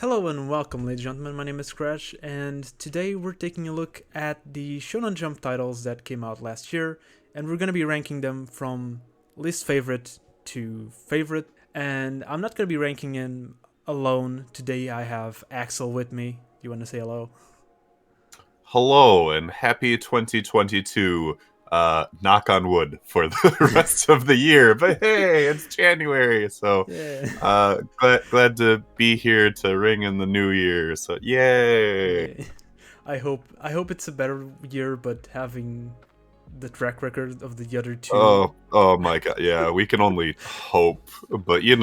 Hello and welcome, ladies and gentlemen. My name is Crash, and today we're taking a look at the Shonen Jump titles that came out last year, and we're going to be ranking them from least favorite to favorite. And I'm not going to be ranking them alone. Today I have Axel with me. You want to say hello? Hello and happy 2022. Knock on wood for the rest of the year. But hey, it's January, so Yeah. glad to be here to ring in the new year. So yay! Yeah. I hope it's a better year, but having the track record of the other two. Oh my god, yeah. We can only hope, but Yeah.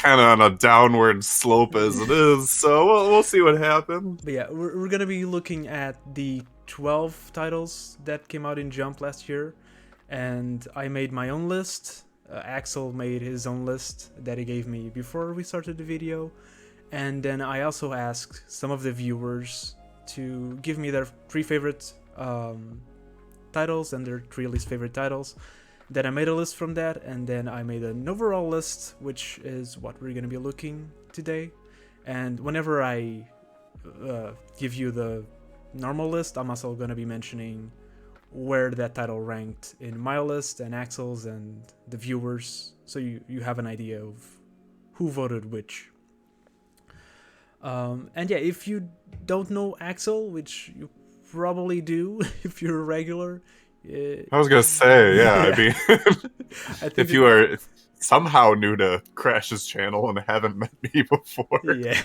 kind of on a downward slope as it is. So we'll see what happens. But yeah, we're gonna be looking at the 12 titles that came out in Jump last year, and I made my own list. Axel made his own list that he gave me before we started the video, and then I also asked some of the viewers to give me their three favorite titles and their three least favorite titles. Then I made a list from that, and then I made an overall list, which is what we're gonna be looking today. And whenever I give you the normal list, I'm also going to be mentioning where that title ranked in my list and Axel's and the viewers, so you have an idea of who voted which. And yeah, if you don't know Axel, which you probably do if you're a regular, I was gonna say, yeah. yeah, I mean, I think if you are somehow new to Crash's channel and haven't met me before, yeah.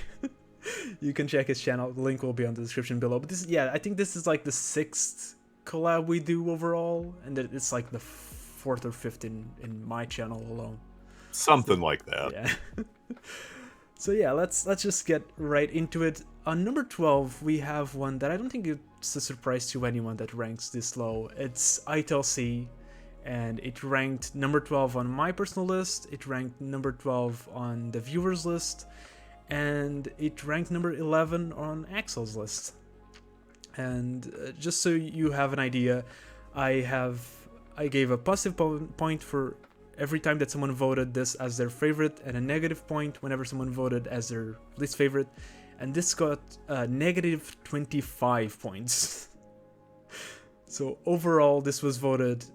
You can check his channel. The link will be on the description below. But this, yeah, I think this is like the sixth collab we do overall, and that it's like the fourth or fifth in my channel alone. So, something like that. yeah. So yeah, let's just get right into it. On number 12, we have one that I don't think it's a surprise to anyone that ranks this low. It's ITLC, and it ranked number 12 on my personal list. It ranked number 12 on the viewers list, and it ranked number 11 on Axel's list. And just so you have an idea, I gave a positive point for every time that someone voted this as their favorite, and a negative point whenever someone voted as their least favorite, and this got negative 25 points. So overall, this was voted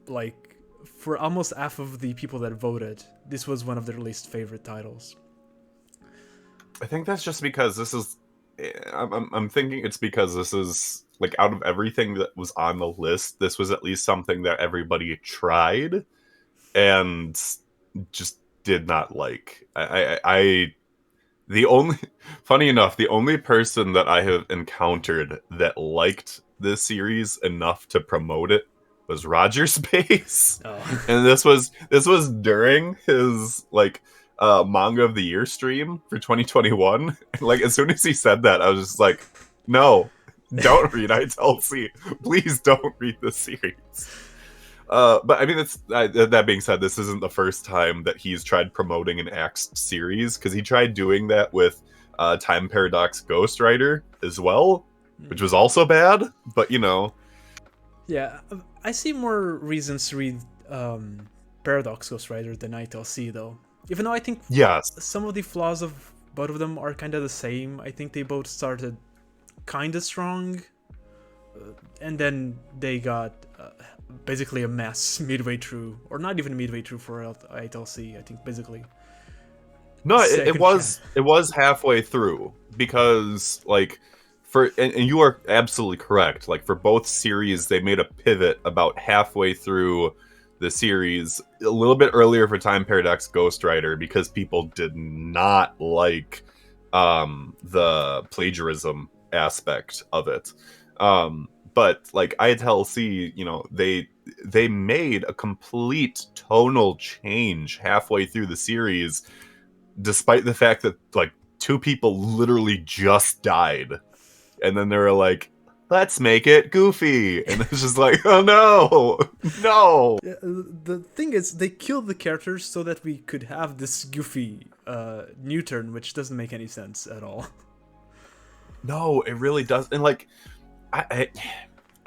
like for almost half of the people that voted, this was one of their least favorite titles. I think that's just because this is. I'm thinking it's because this is like out of everything that was on the list, this was at least something that everybody tried and just did not like. The only funny enough, the only person that I have encountered that liked this series enough to promote it was Roger Space, Oh. and this was during his manga of the year stream for 2021. Like as soon as he said that, I was just like, no, don't read ITLC. Please don't read this series. But I mean, that being said, this isn't the first time that he's tried promoting an Axe series, because he tried doing that with Time Paradox Ghostwriter as well, which was also bad. But Yeah, I see more reasons to read Paradox Ghostwriter than ITLC, though. Even though I think yes, some of the flaws of both of them are kind of the same. I think they both started kind of strong, and then they got basically a mess midway through, or not even midway through for ITLC. I think basically. no, it, it Second was it was halfway through, because and you are absolutely correct. Like for both series, they made a pivot about halfway through the series, a little bit earlier for Time Paradox Ghostwriter, because people did not like the plagiarism aspect of it. But like ITLC, they made a complete tonal change halfway through the series, despite the fact that like two people literally just died, and then they were like, let's make it goofy, and it's just like, oh no, no. Yeah, the thing is, they killed the characters so that we could have this goofy new turn, which doesn't make any sense at all. No, it really does. And like, I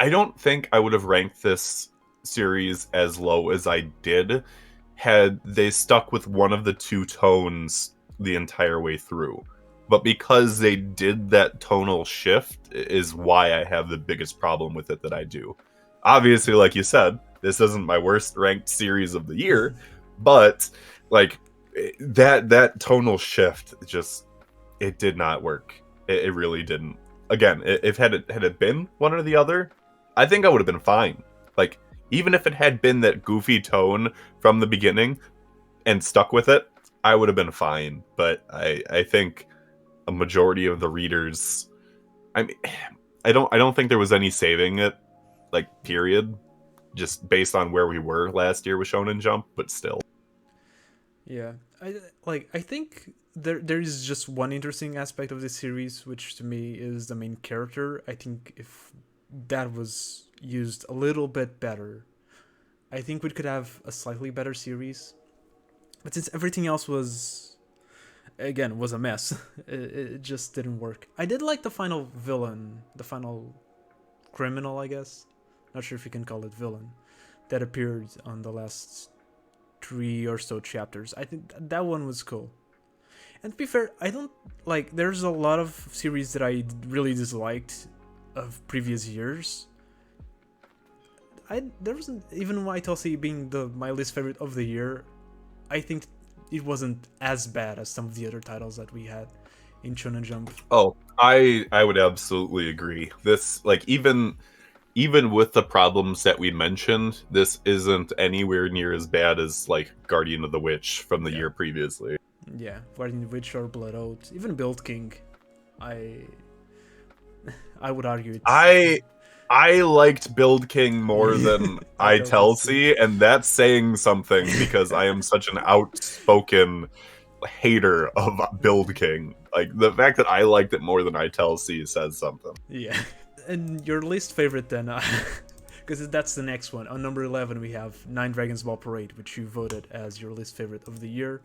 don't think I would have ranked this series as low as I did had they stuck with one of the two tones the entire way through. But because they did that tonal shift is why I have the biggest problem with it that I do. Obviously, like you said, this isn't my worst ranked series of the year, but like that tonal shift just it did not work. It really didn't. Again, if had it been one or the other, I think I would have been fine. Like even if it had been that goofy tone from the beginning and stuck with it, I would have been fine. But I think a majority of the readers, I mean, I don't think there was any saving it, like period, just based on where we were last year with Shonen Jump, but still. Yeah, I think there is just one interesting aspect of this series, which to me is the main character. I think if that was used a little bit better, I think we could have a slightly better series. But since everything else was, again, was a mess, it just didn't work. I did like the final villain, the final criminal, I guess. Not sure if you can call it villain, that appeared on the last 3 or so chapters. I think that one was cool. And to be fair, I don't like. There's a lot of series that I really disliked of previous years. There wasn't even White Elsie being my least favorite of the year. I think it wasn't as bad as some of the other titles that we had in Shonen Jump. Oh, I would absolutely agree. This like even with the problems that we mentioned, this isn't anywhere near as bad as like Guardian of the Witch from the year previously. Yeah, Guardian of the Witch or Blood Oath, even Build King. I would argue it's... I liked Build King more than Itelsi, and that's saying something because I am such an outspoken hater of Build King. Like the fact that I liked it more than Itelsi says something. Yeah. And your least favorite then, because that's the next one. On number 11 we have 9 Dragons Ball Parade, which you voted as your least favorite of the year.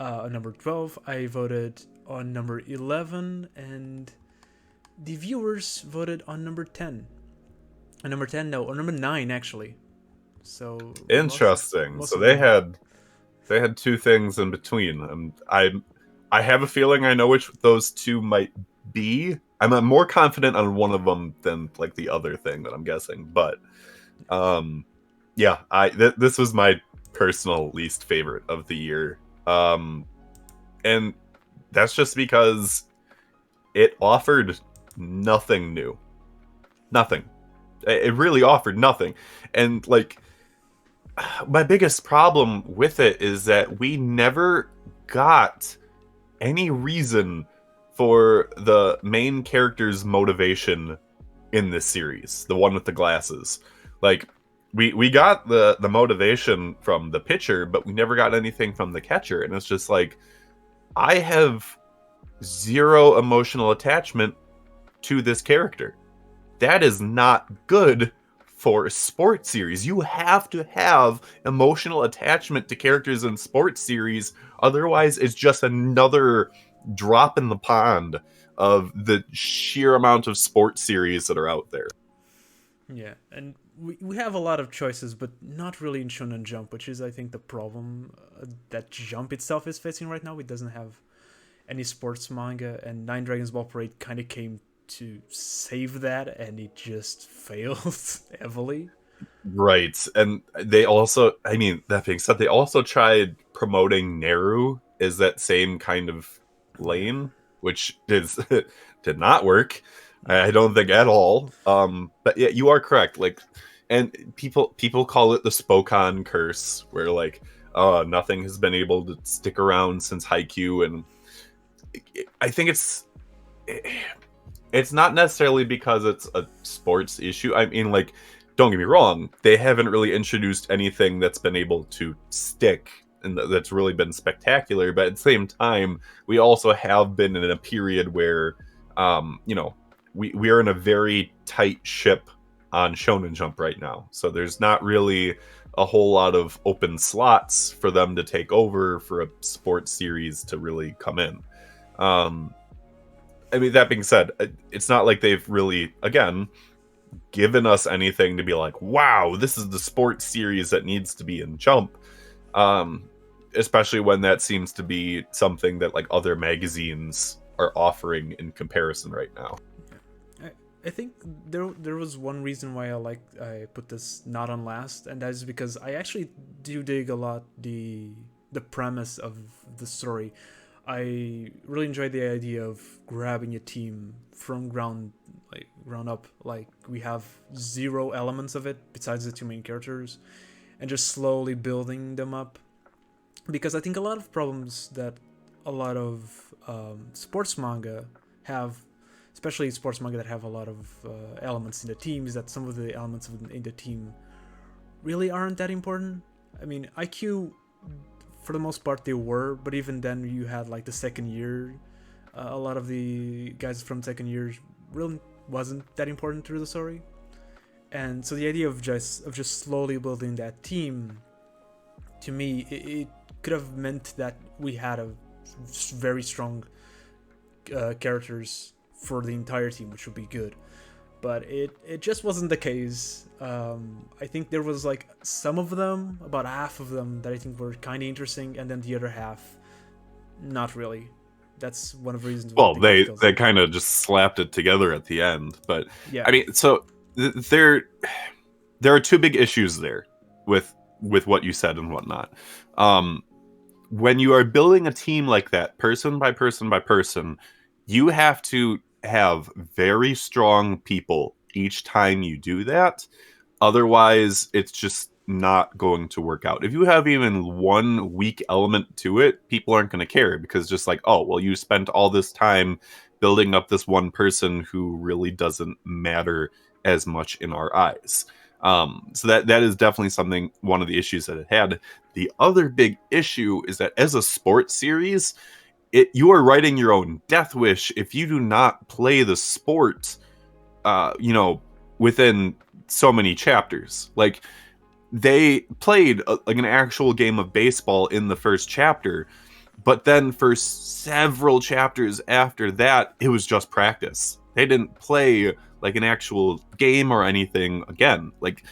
On number 12 I voted on number 11, and the viewers voted on number 10. On number 10, no, on number 9 actually. So interesting. So they had 2 things in between, and I have a feeling I know which those 2 might be. I'm more confident on one of them than like the other thing that I'm guessing, but yeah, this was my personal least favorite of the year, and that's just because it offered nothing new. Nothing. It really offered nothing, and like my biggest problem with it is that we never got any reason for the main character's motivation in this series, the one with the glasses. Like we got the motivation from the pitcher, but we never got anything from the catcher, and it's just like I have zero emotional attachment to this character. That is not good for a sports series. You have to have emotional attachment to characters in sports series, otherwise it's just another drop in the pond of the sheer amount of sports series that are out there. Yeah, and we have a lot of choices, but not really in Shonen Jump, which is, I think, the problem that Jump itself is facing right now. It doesn't have any sports manga, and 9 Dragons Ball Parade kind of came to save that, and it just failed heavily. Right, and they also, I mean, that being said, they also tried promoting Neru as that same kind of lane, which did not work. I don't think at all. But yeah, you are correct. Like, and people call it the Spokon curse, where like, nothing has been able to stick around since Haikyuu, and I think it's not necessarily because it's a sports issue. I mean, like, don't get me wrong, they haven't really introduced anything that's been able to stick and that's really been spectacular, but at the same time, we also have been in a period where, you know, we are in a very tight ship on Shonen Jump right now. So there's not really a whole lot of open slots for them to take over for a sports series to really come in. I mean, that being said, it's not like they've really, again, given us anything to be like, wow, this is the sports series that needs to be in Jump. especially when that seems to be something that like other magazines are offering in comparison right now. I think there was one reason why I put this not on last, and that is because I actually do dig a lot the premise of the story. I really enjoy the idea of grabbing a team from ground up. Like, we have zero elements of it besides the two main characters, and just slowly building them up. Because I think a lot of problems that a lot of sports manga have, especially sports manga that have a lot of elements in the team, is that some of the elements in the team really aren't that important. I mean, IQ, for the most part, they were, but even then, you had like the second year. A lot of the guys from second year really wasn't that important through the story, and so the idea of just slowly building that team, to me, it could have meant that we had a very strong characters for the entire team, which would be good. But it just wasn't the case. I think there was like some of them, about half of them, that I think were kind of interesting, and then the other half, not really. That's one of the reasons. Well, they kind of just slapped it together at the end. But yeah, I mean, so there are two big issues there with what you said and whatnot. When you are building a team like that, person by person by person, you have to have very strong people each time you do that. Otherwise, it's just not going to work out. If you have even one weak element to it, people aren't going to care, because just like, oh, well, you spent all this time building up this one person who really doesn't matter as much in our eyes. So that is definitely one of the issues that it had. The other big issue is that as a sports series, you are writing your own death wish if you do not play the sport, within so many chapters. Like, they played like an actual game of baseball in the first chapter, but then for several chapters after that, it was just practice. They didn't play like an actual game or anything again. Like,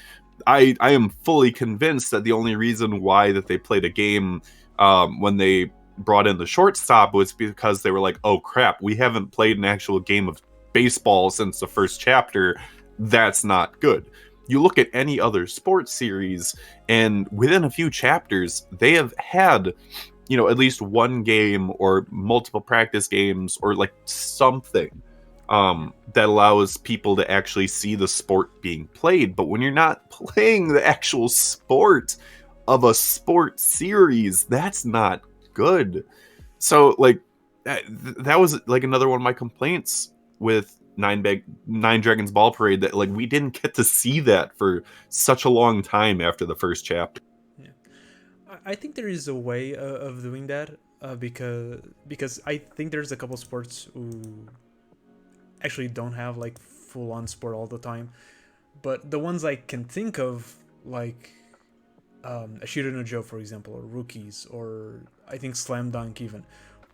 I am fully convinced that the only reason why that they played a game when they brought in the shortstop was because they were like, oh crap, we haven't played an actual game of baseball since the first chapter. That's not good. You look at any other sports series, and within a few chapters, they have had, at least one game or multiple practice games or like something that allows people to actually see the sport being played. But when you're not playing the actual sport of a sports series, that's not good. So like that was like another one of my complaints with Nine Dragons Ball Parade, that like we didn't get to see that for such a long time after the first chapter. Yeah. I think there is a way of doing that because I think there's a couple sports who actually don't have like full on sport all the time, but the ones I can think of, like a Shiro no Joe, for example, or Rookies, or I think Slam Dunk even,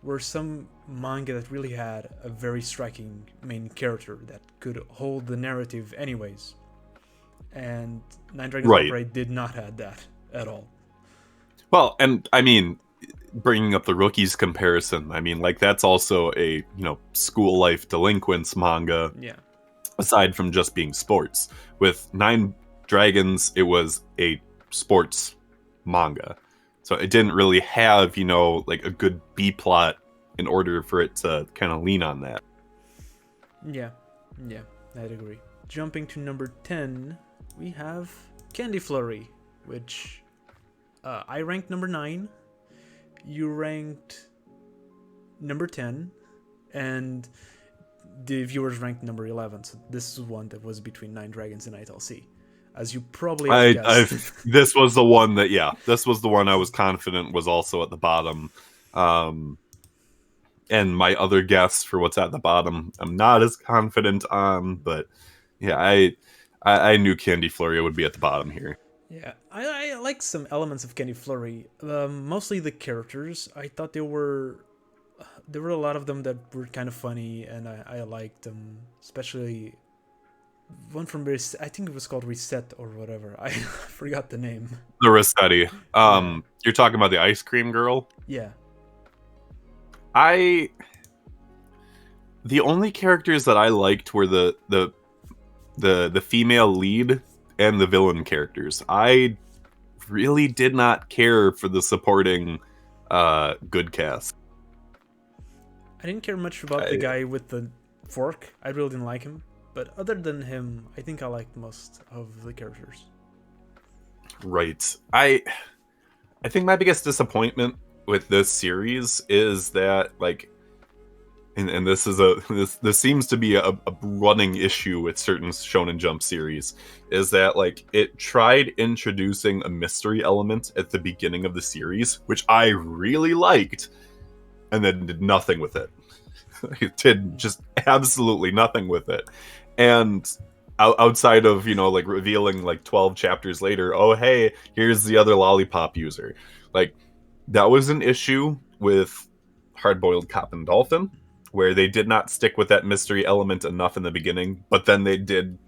were some manga that really had a very striking main character that could hold the narrative anyways. And Nine Dragons Ball Parade did not have that at all. Well, and I mean, bringing up the Rookies comparison, I mean, like, that's also a, school life delinquents manga. Yeah. Aside from just being sports. With Nine Dragons, it was a sports manga. So it didn't really have, like a good B plot in order for it to kind of lean on that. Yeah, I'd agree. Jumping to number 10, we have Candy Flurry, which I ranked number 9. You ranked number 10, and the viewers ranked number 11. So this is one that was between Nine Dragons and ITLC. As you probably have guessed. This was the one I was confident was also at the bottom. And my other guess for what's at the bottom, I'm not as confident on, but yeah, I knew Candy Flurry would be at the bottom here. Yeah, I like some elements of Candy Flurry. Mostly the characters. I thought there were a lot of them that were kind of funny, and I liked them, especially one from I think it was called Reset or whatever. I forgot the name. The Rossetti. Yeah. You're talking about the ice cream girl? Yeah. The only characters that I liked were the female lead and the villain characters. I really did not care for the supporting good cast. I didn't care much about the guy with the fork. I really didn't like him. But other than him, I think I liked most of the characters. Right. I think my biggest disappointment with this series is that, like, and this is this seems to be a running issue with certain Shonen Jump series, is that, like, it tried introducing a mystery element at the beginning of the series, which I really liked, and then did nothing with it. It did just absolutely nothing with it. And outside of, like, revealing, like, 12 chapters later, oh, hey, here's the other lollipop user. Like, that was an issue with Hard-Boiled Cop and Dolphin, where they did not stick with that mystery element enough in the beginning, but then they did,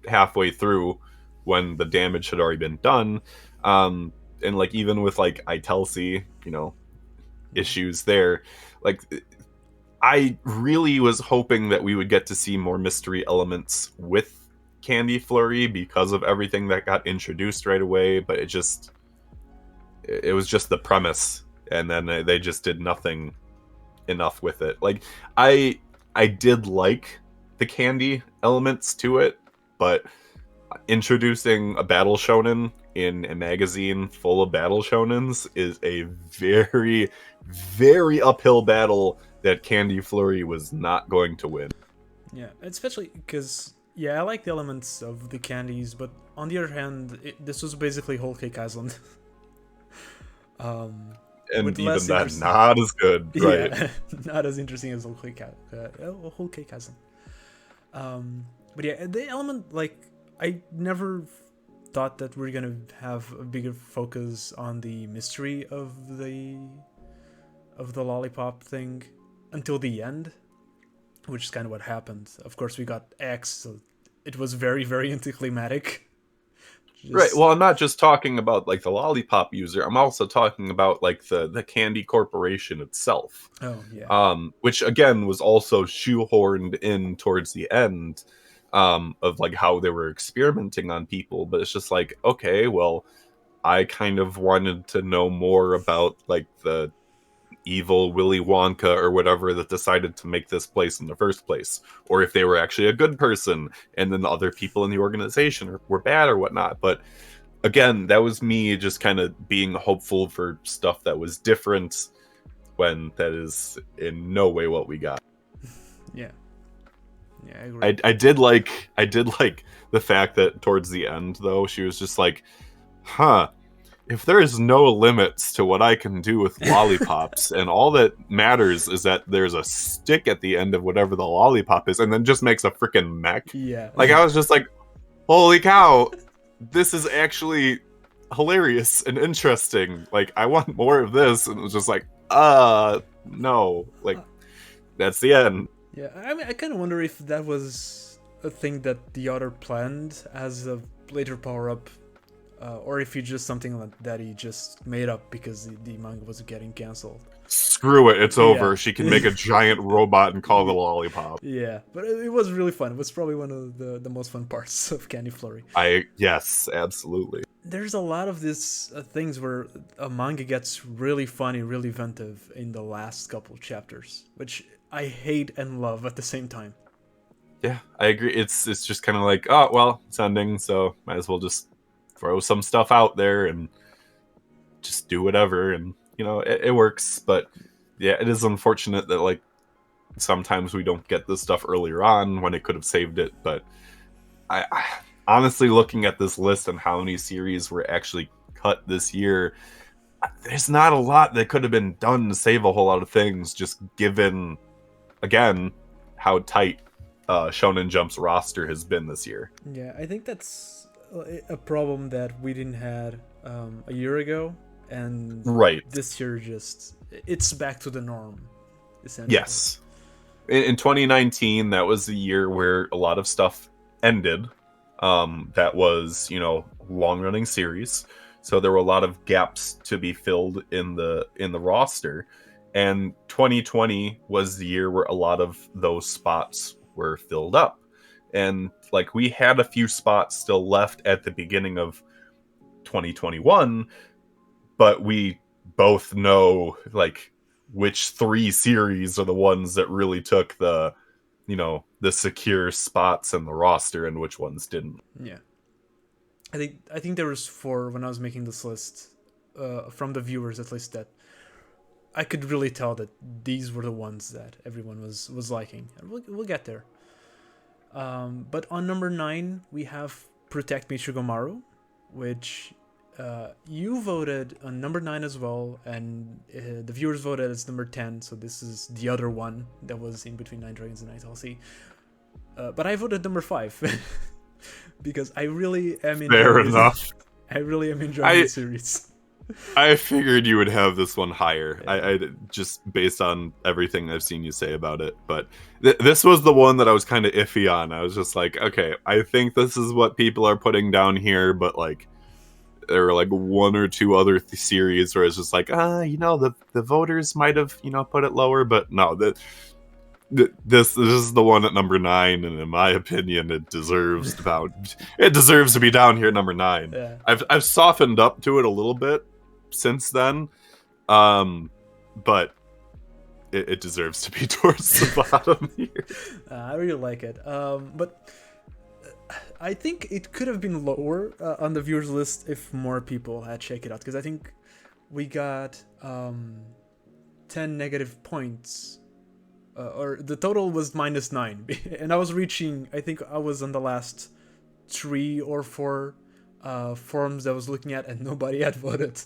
halfway through when the damage had already been done. And, like, even with, like, Itelsi, issues there, like, I really was hoping that we would get to see more mystery elements with Candy Flurry because of everything that got introduced right away, but it was just the premise, and then they just did nothing enough with it. Like, I did like the candy elements to it, but introducing a battle shonen in a magazine full of battle shonens is a very, very uphill battle that Candy Flurry was not going to win. Yeah, especially because, I like the elements of the candies, but on the other hand, this was basically Whole Cake Island. And even that, not as good, right? Yeah, not as interesting as Whole Cake Island. But yeah, the element, like, I never thought that we're gonna have a bigger focus on the mystery of the lollipop thing until the end, which is kind of what happened. Of course, we got X, so it was very, very anticlimactic. Right. Well, I'm not just talking about, like, the lollipop user. I'm also talking about, like, the Candy Corporation itself. Oh yeah. Which again was also shoehorned in towards the end, of, like, how they were experimenting on people. But it's just like, okay, well, I kind of wanted to know more about, like, the evil Willy Wonka or whatever that decided to make this place in the first place, or if they were actually a good person and then the other people in the organization were bad or whatnot. But again, that was me just kind of being hopeful for stuff that was different, when that is in no way what we got. Yeah, I agree. I did like the fact that towards the end, though, she was just like, if there is no limits to what I can do with lollipops, and all that matters is that there's a stick at the end of whatever the lollipop is, and then just makes a freaking mech. Yeah. Like, I was just like, holy cow, this is actually hilarious and interesting. Like, I want more of this. And it was just like, no. Like, that's the end. Yeah, I mean, I kind of wonder if that was a thing that the author planned as a later power-up, or if it's just something like that he just made up because the manga was getting cancelled. Screw it, it's over. She can make a giant robot and call it a lollipop. Yeah, but it was really fun. It was probably one of the most fun parts of Candy Flurry. Yes, absolutely. There's a lot of these things where a manga gets really funny, really inventive in the last couple chapters, which I hate and love at the same time. Yeah, I agree. It's just kind of like, oh, well, it's ending, so might as well just throw some stuff out there and just do whatever. And, it works. But yeah, it is unfortunate that, like, sometimes we don't get this stuff earlier on when it could have saved it. But I honestly, looking at this list and how many series were actually cut this year, there's not a lot that could have been done to save a whole lot of things, just given, again, how tight Shonen Jump's roster has been this year. Yeah, I think that's a problem that we didn't had a year ago, and this year it's back to the norm, essentially. Yes. In 2019, that was the year where a lot of stuff ended. That was, you know, long-running series, so there were a lot of gaps to be filled in the roster, and 2020 was the year where a lot of those spots were filled up, and like we had a few spots still left at the beginning of 2021, but we both know like which 3 series are the ones that really took the, you know, the secure spots in the roster and which ones didn't. Yeah. I think there was 4 when I was making this list, from the viewers at least, that I could really tell that these were the ones that everyone was liking. And we'll get there. But on number 9, we have Protect Me Shugomaru, which you voted on number 9 as well, and the viewers voted as number 10, so this is the other one that was in between Nine Dragons and ITLC. But I voted number 5 because I really am enjoying I really am enjoying the series. I figured you would have this one higher. Yeah. I just based on everything I've seen you say about it. But this was the one that I was kind of iffy on. I was just like, okay, I think this is what people are putting down here, but like there were like 1 or 2 other series where it's just like, you know, the voters might have, you know, put it lower, but no, this is the one at number 9, and in my opinion, it deserves to be down here at number 9. Yeah. I've softened up to it a little bit since then, but it deserves to be towards the bottom here. I really like it, but I think it could have been lower on the viewers list if more people had checked it out, because I think we got 10 negative points, or the total was -9, and I was reaching, I think I was on the last 3 or 4 forums that I was looking at, and nobody had voted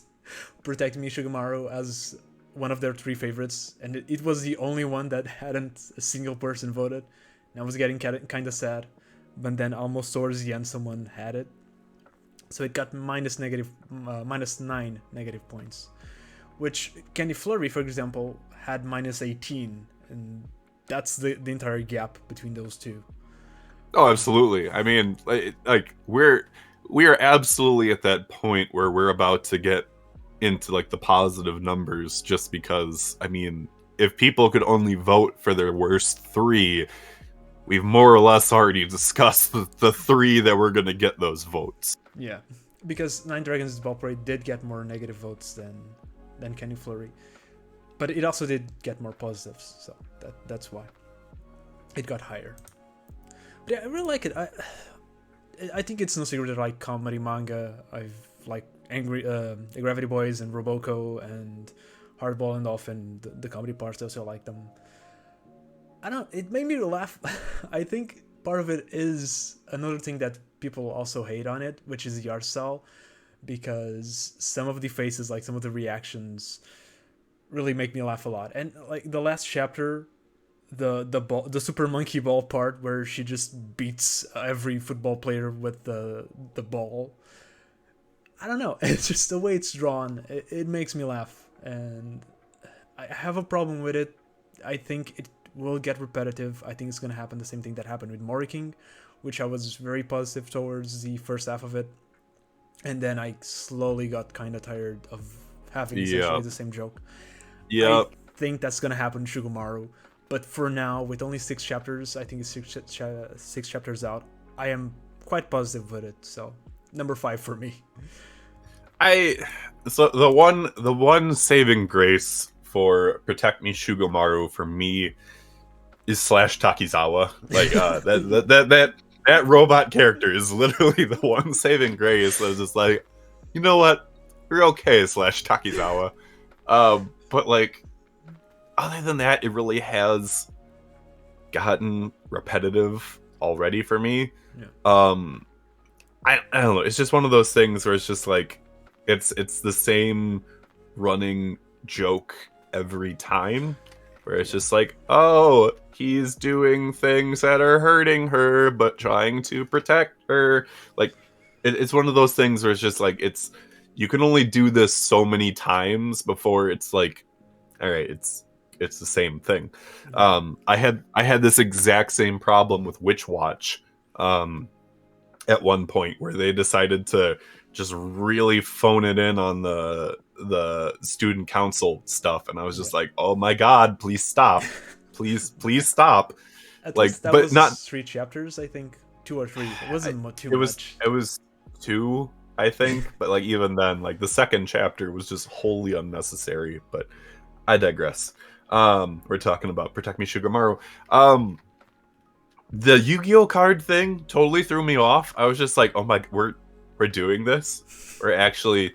Protect Me Shugomaru as one of their 3 favorites, and it was the only one that hadn't a single person voted, and I was getting kind of sad. But then almost towards the end, someone had it, so it got -9 negative points, which Candy Flurry, for example, had -18, and that's the entire gap between those 2. Oh, absolutely. I mean, like we are absolutely at that point where we're about to get into like the positive numbers, just because, I mean, if people could only vote for their worst 3, we've more or less already discussed the 3 that were going to get those votes. Yeah, because Nine Dragons' Ball Parade did get more negative votes than Candy Flurry, but it also did get more positives, so that's why it got higher. But yeah, I really like it. I think it's no secret that I like comedy manga. I've like Gravity Boys and Roboco and Hardball and Dolphin, the comedy parts. I also like them. I don't know, it made me laugh. I think part of it is another thing that people also hate on it, which is the art style, because some of the faces, like some of the reactions, really make me laugh a lot. And like the last chapter, the super monkey ball part where she just beats every football player with the ball. I don't know, it's just the way it's drawn. It makes me laugh, and I have a problem with it. I think it will get repetitive. I think it's going to happen the same thing that happened with Moriking, which I was very positive towards the first half of it, and then I slowly got kind of tired of having essentially the same joke. Yeah, I think that's going to happen in Shugomaru, but for now, with only 6 chapters, I think it's 6 chapters out, I am quite positive with it, so number 5 for me. So the one saving grace for Protect Me Shugomaru for me is /Takizawa. Like that robot character is literally the one saving grace. I was just like, you know what, you're okay /Takizawa. But like, other than that, it really has gotten repetitive already for me. Yeah. I don't know. It's just one of those things where it's just like, it's the same running joke every time, where it's just like, oh, he's doing things that are hurting her but trying to protect her. Like, it's one of those things where it's just like, you can only do this so many times before it's like, all right, it's the same thing. I had this exact same problem with Witch Watch, at one point where they decided to just really phone it in on the student council stuff, and I was just like, oh my god, please stop. Please stop. At Like, least that but was not 3 chapters, I think. 2 or 3. It wasn't too it much. was 2, I think, but like even then, like the second chapter was just wholly unnecessary. But I digress. We're talking about Protect Me Sugamaru. The Yu-Gi-Oh card thing totally threw me off. I was just like, oh my, we're doing this. We're actually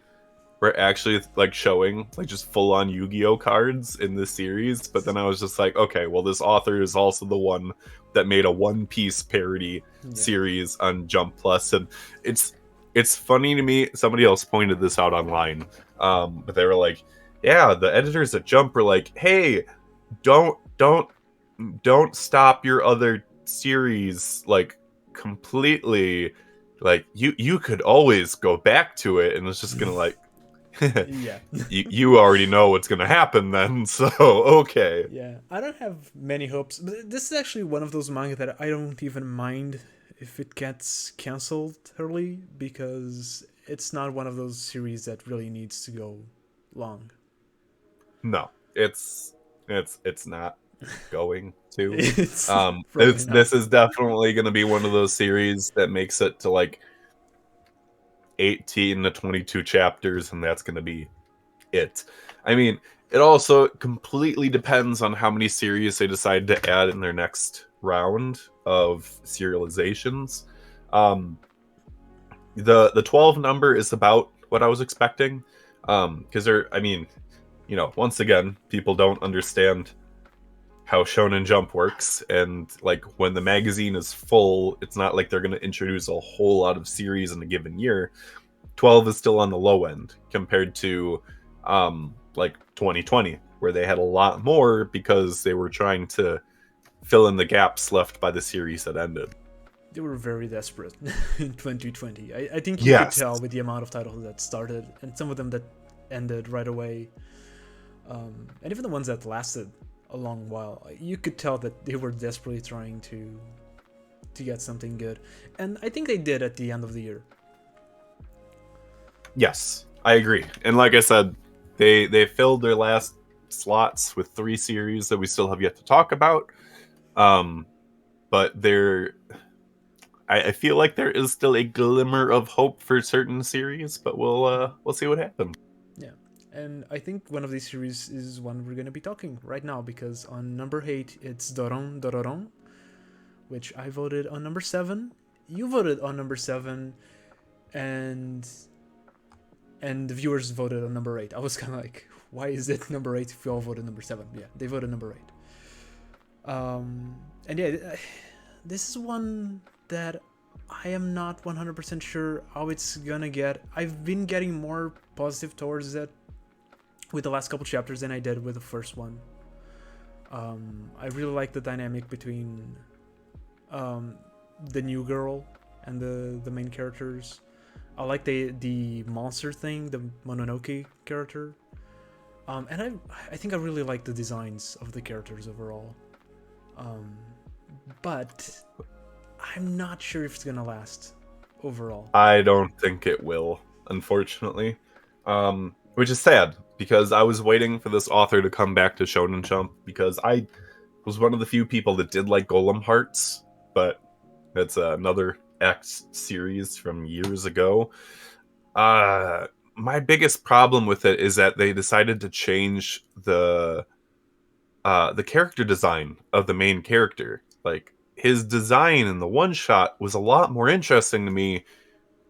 like showing like just full on Yu-Gi-Oh cards in this series. But then I was just like, okay, well, this author is also the one that made a One Piece parody series on Jump Plus, and it's funny to me. Somebody else pointed this out online, but they were like, yeah, the editors at Jump were like, hey, don't stop your other series like completely. Like you could always go back to it, and it's just gonna like Yeah. you already know what's gonna happen then, so okay. Yeah, I don't have many hopes. But this is actually one of those manga that I don't even mind if it gets cancelled early, because it's not one of those series that really needs to go long. No, it's not going to. It's probably not. This is definitely going to be one of those series that makes it to like 18 to 22 chapters, and that's going to be it. I mean, it also completely depends on how many series they decide to add in their next round of serializations. The 12 number is about what I was expecting, because I mean, you know, once again, people don't understand how Shonen Jump works, and like when the magazine is full, it's not like they're going to introduce a whole lot of series in a given year. 12 is still on the low end compared to like 2020, where they had a lot more because they were trying to fill in the gaps left by the series that ended. They were very desperate in 2020. I think you could tell with the amount of titles that started, and some of them that ended right away, and even the ones that lasted a long while. You could tell that they were desperately trying to get something good, and I think they did at the end of the year. Yes, I agree. And like I said, they filled their last slots with 3 series that we still have yet to talk about. But I feel like there is still a glimmer of hope for certain series, but we'll see what happens. Yeah, and I think one of these series is one we're gonna be talking right now, because on number 8 it's Doron Dororon, which I voted on number 7. You voted on number 7, and the viewers voted on number 8. I was kind of like, why is it number 8 if you all voted number 7? Yeah, they voted number 8. And yeah, this is one that I am not 100% sure how it's gonna get. I've been getting more positive towards it with the last couple chapters than I did with the first one. I really like the dynamic between the new girl and the main characters. I like the monster thing, the Mononoke character. And I think I really like the designs of the characters overall. But I'm not sure if it's gonna last overall. I don't think it will, unfortunately. Which is sad, because I was waiting for this author to come back to Shonen Jump, because I was one of the few people that did like Golem Hearts, but that's another X series from years ago. My biggest problem with it is that they decided to change the character design of the main character. Like, his design in the one shot was a lot more interesting to me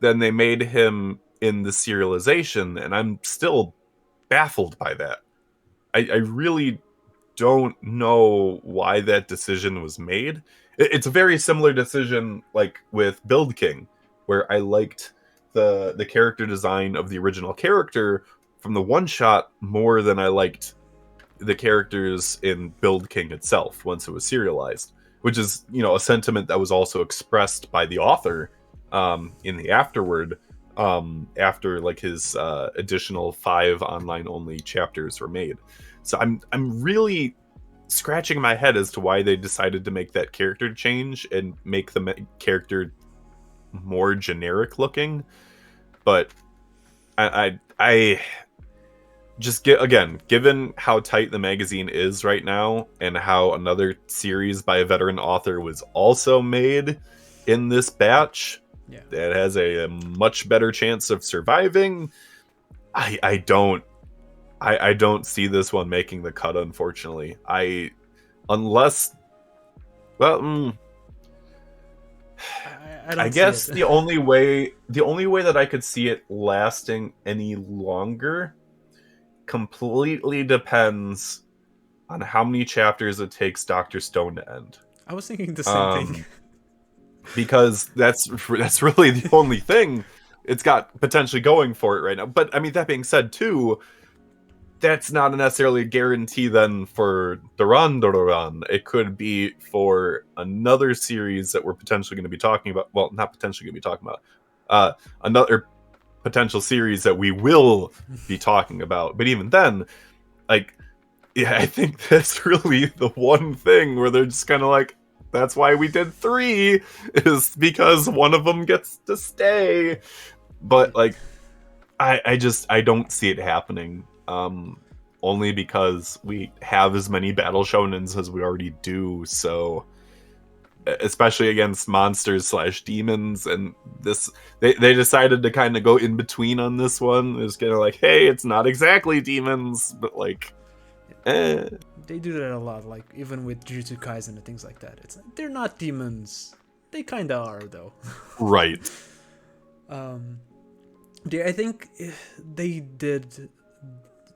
than they made him in the serialization, and I'm still baffled by that. I really don't know why that decision was made. It's a very similar decision like with Build King, where I liked the character design of the original character from the one shot more than I liked the characters in Build King itself once it was serialized, which is, you know, a sentiment that was also expressed by the author in the afterward, after like his additional 5 online only chapters were made. So I'm really scratching my head as to why they decided to make that character change and make the character more generic looking. But I just given how tight the magazine is right now, and how another series by a veteran author was also made in this batch, that has a much better chance of surviving. I don't see this one making the cut, unfortunately. Unless, well, I guess the only way that I could see it lasting any longer completely depends on how many chapters it takes Dr. Stone to end. I was thinking the same thing. Because that's really the only thing it's got potentially going for it right now. But I mean, that being said, too, that's not necessarily a guarantee then for Duran. It could be for another series that we're potentially going to be talking about. Well, not potentially going to be talking about. Another potential series that we will be talking about. But even then, like, yeah, I think that's really the one thing where they're just kind of like, that's why we did 3, is because one of them gets to stay. But like, I don't see it happening. Only because we have as many battle shonens as we already do. So, especially against monsters / demons, and this they decided to kind of go in between on this one. It's kind of like, hey, it's not exactly demons, but like, They do that a lot, like even with Jujutsu Kaisen and things like that. It's they're not demons. They kinda are though. Right. Yeah, I think they did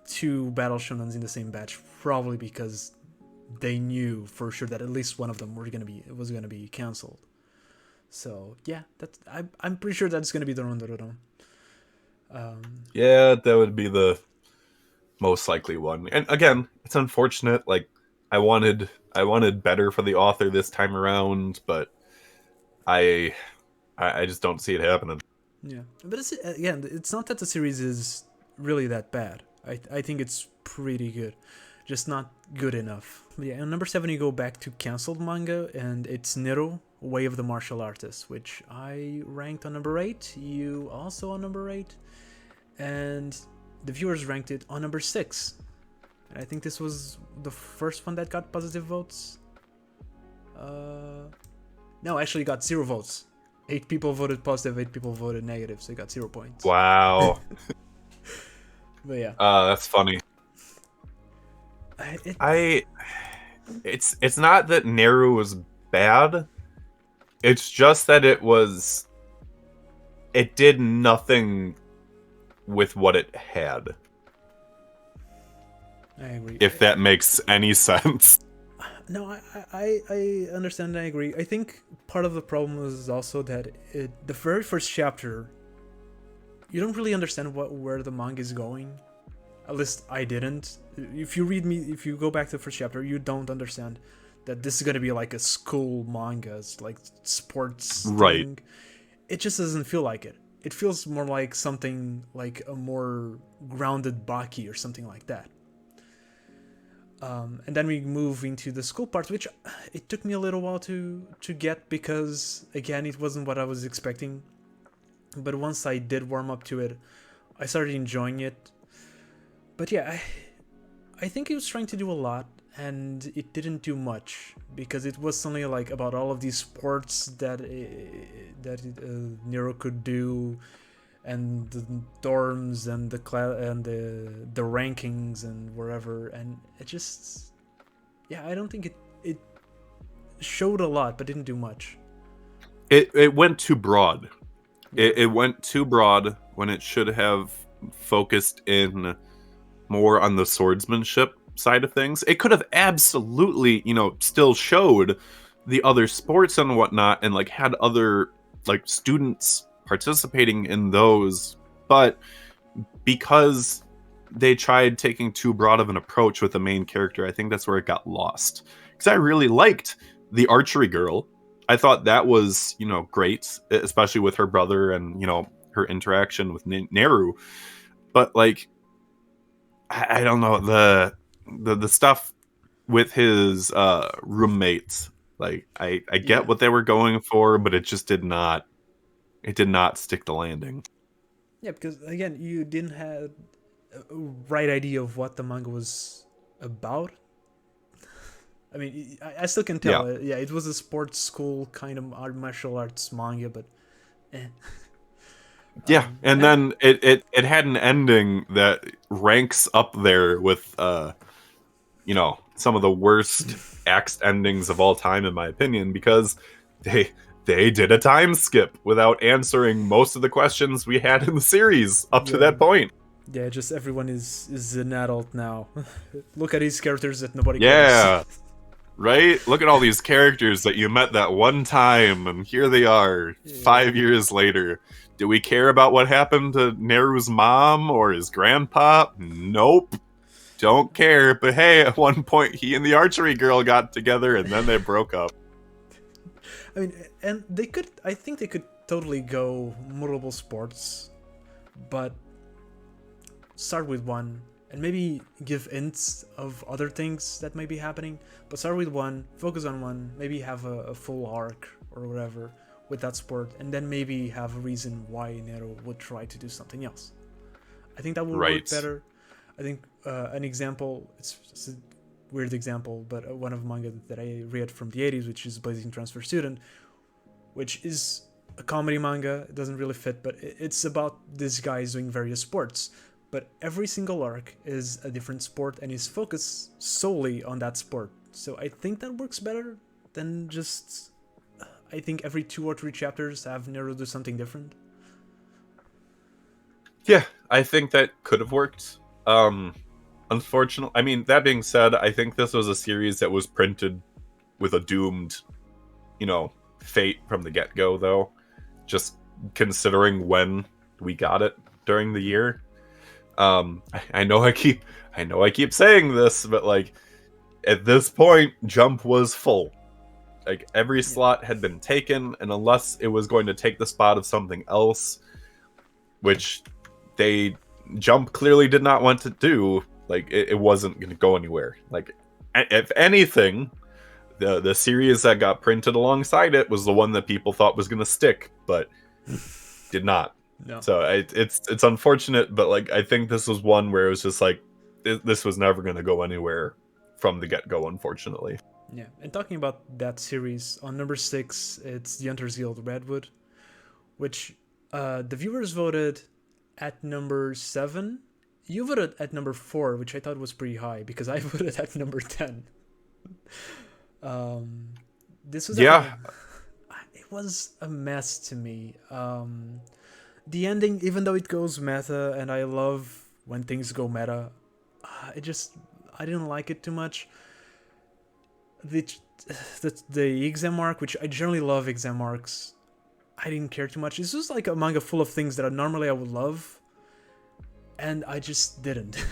2 battle shonens in the same batch, probably because they knew for sure that at least one of them was gonna be canceled. So yeah, I'm pretty sure that's gonna be the Rondorodon. Yeah, that would be the most likely one. And again, it's unfortunate. Like, I wanted better for the author this time around, but I just don't see it happening. Yeah, but it's not that the series is really that bad. I think it's pretty good, just not good enough. Yeah, on number 7 you go back to canceled manga, and it's Nero, Way of the Martial Artist, which I ranked on number 8. You also on number 8, and the viewers ranked it on number 6. And I think this was the first one that got positive votes. No, actually got 0 votes. 8 people voted positive, 8 people voted negative, so you got 0 points. Wow. But yeah. That's funny. It's not that Neru was bad. It's just that it did nothing with what it had. I agree. If that makes any sense. No, I understand and I agree. I think part of the problem is also that the very first chapter, you don't really understand where the manga is going. At least I didn't. If you go back to the first chapter, you don't understand that this is gonna be like a school manga, it's like sports right thing. It just doesn't feel like it. It feels more like something like a more grounded Baki or something like that. And then we move into the school part, which it took me a little while to get, because again, it wasn't what I was expecting. But once I did warm up to it, I started enjoying it. But yeah, I think it was trying to do a lot, and it didn't do much, because it was something like about all of these sports that Nero could do, and the dorms and the rankings and wherever, and it just, yeah, I don't think it showed a lot but didn't do much. It went too broad. It went too broad when it should have focused in more on the swordsmanship side of things. It could have absolutely, still showed the other sports and whatnot, and like had other like students participating in those, but because they tried taking too broad of an approach with the main character, I think that's where it got lost. Because I really liked the archery girl. I thought that was, great, especially with her brother and, her interaction with Neru. But like, I don't know, the stuff with his roommates. Like I get Yeah. what they were going for, but it just did not stick the landing. Yeah, because again, you didn't have a right idea of what the manga was about. I mean, I still can Yeah. tell. Yeah, it was a sports school kind of martial arts manga, but eh. Yeah, and And then it had an ending that ranks up there with some of the worst axe endings of all time in my opinion, because they they did a time skip without answering most of the questions we had in the series up to yeah, that point. yeah, just everyone is an adult now. Look at these characters that nobody cares. Yeah, right? Look at all these characters that you met that one time, and here they are Yeah. 5 years later. Do we care about what happened to Neru's mom or his grandpa? Nope. Don't care. But hey, at one point, he and the archery girl got together, and then they broke up. I mean, and they could. I think they could totally go multiple sports, but start with one and maybe give hints of other things that may be happening. But start with one, focus on one, maybe have a full arc or whatever with that sport, and then maybe have a reason why Nero would try to do something else. I think that will work Right. better. I think an example, it's a weird example, but one of manga that I read from the 80s, which is Blazing Transfer Student, which is a comedy manga. It doesn't really fit, but it's about this guy doing various sports. But every single arc is a different sport and is focused solely on that sport. So I think that works better than just. I think every 2 or 3 chapters have Nero do something different. Yeah, I think that could have worked. Unfortunately, I mean, that being said, I think this was a series that was printed with a doomed, fate from the get-go, though. Just considering when we got it during the year. I know I keep saying this, but like at this point, Jump was full. Like every slot had been taken, and unless it was going to take the spot of something else, which Jump clearly did not want to do, like it wasn't going to go anywhere. Like if anything, the series that got printed alongside it was the one that people thought was going to stick, but did not. No. So it's unfortunate, but like I think this was one where it was just like this was never going to go anywhere from the get-go, unfortunately. Yeah, and talking about that series, on number 6, it's the Hunters Guild Redwood, which the viewers voted at number 7. You voted at number 4, which I thought was pretty high because I voted at number 10. This was it was a mess to me. The ending, even though it goes meta, and I love when things go meta, I didn't like it too much. The exam arc, which I generally love exam arcs, I didn't care too much. This was like a manga full of things that normally I would love, and I just didn't.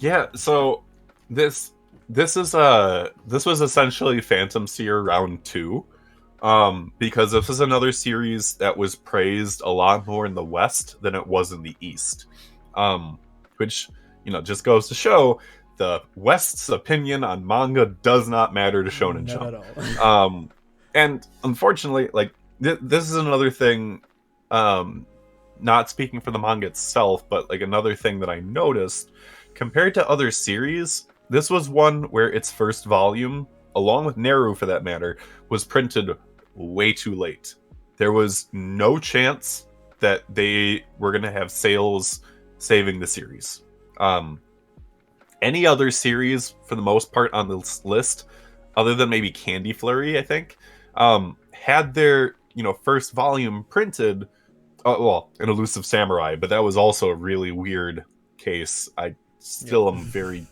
Yeah, so this was essentially Phantom Seer round 2. Because this is another series that was praised a lot more in the West than it was in the East. Which, just goes to show the West's opinion on manga does not matter to Shonen Jump. Not at all. And unfortunately, like this is another thing. Not speaking for the manga itself, but like another thing that I noticed compared to other series, this was one where its first volume, along with Neru for that matter, was printed way too late. There was no chance that they were going to have sales saving the series. Any other series, for the most part, on this list, other than maybe Candy Flurry, I think, had their first volume printed. An Elusive Samurai, but that was also a really weird case. I still am very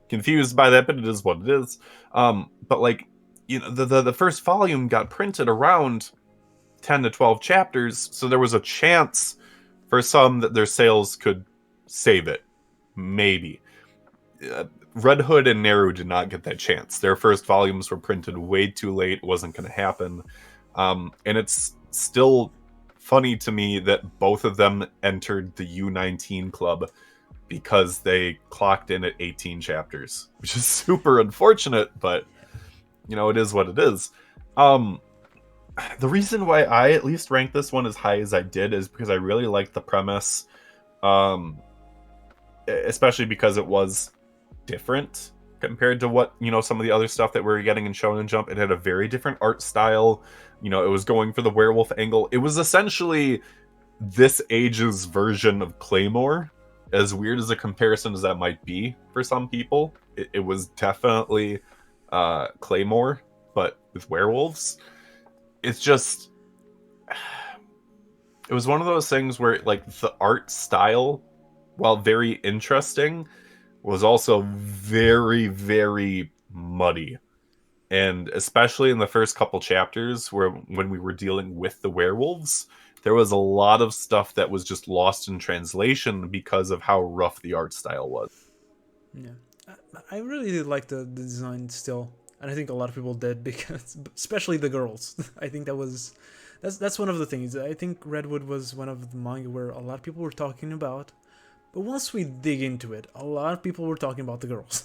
confused by that, but it is what it is. But like, the first volume got printed around 10 to 12 chapters, so there was a chance for some that their sales could save it. Maybe. Red Hood and Neru did not get that chance. Their first volumes were printed way too late. It wasn't going to happen. And it's still funny to me that both of them entered the U19 club because they clocked in at 18 chapters, which is super unfortunate, but it is what it is. The reason why I at least ranked this one as high as I did is because I really liked the premise, especially because it was different compared to what some of the other stuff that we were getting in Shonen Jump. It had a very different art style. It was going for the werewolf angle. It was essentially this age's version of Claymore, as weird as a comparison as that might be for some people. It was definitely Claymore, but with werewolves. It's just, it was one of those things where like the art style, while very interesting, was also very, very muddy. And especially in the first couple chapters when we were dealing with the werewolves, there was a lot of stuff that was just lost in translation because of how rough the art style was. Yeah, I really did like the design still, and I think a lot of people did, because especially the girls. I think that's one of the things. I think Redwood was one of the manga where a lot of people were talking about, but once we dig into it, a lot of people were talking about the girls.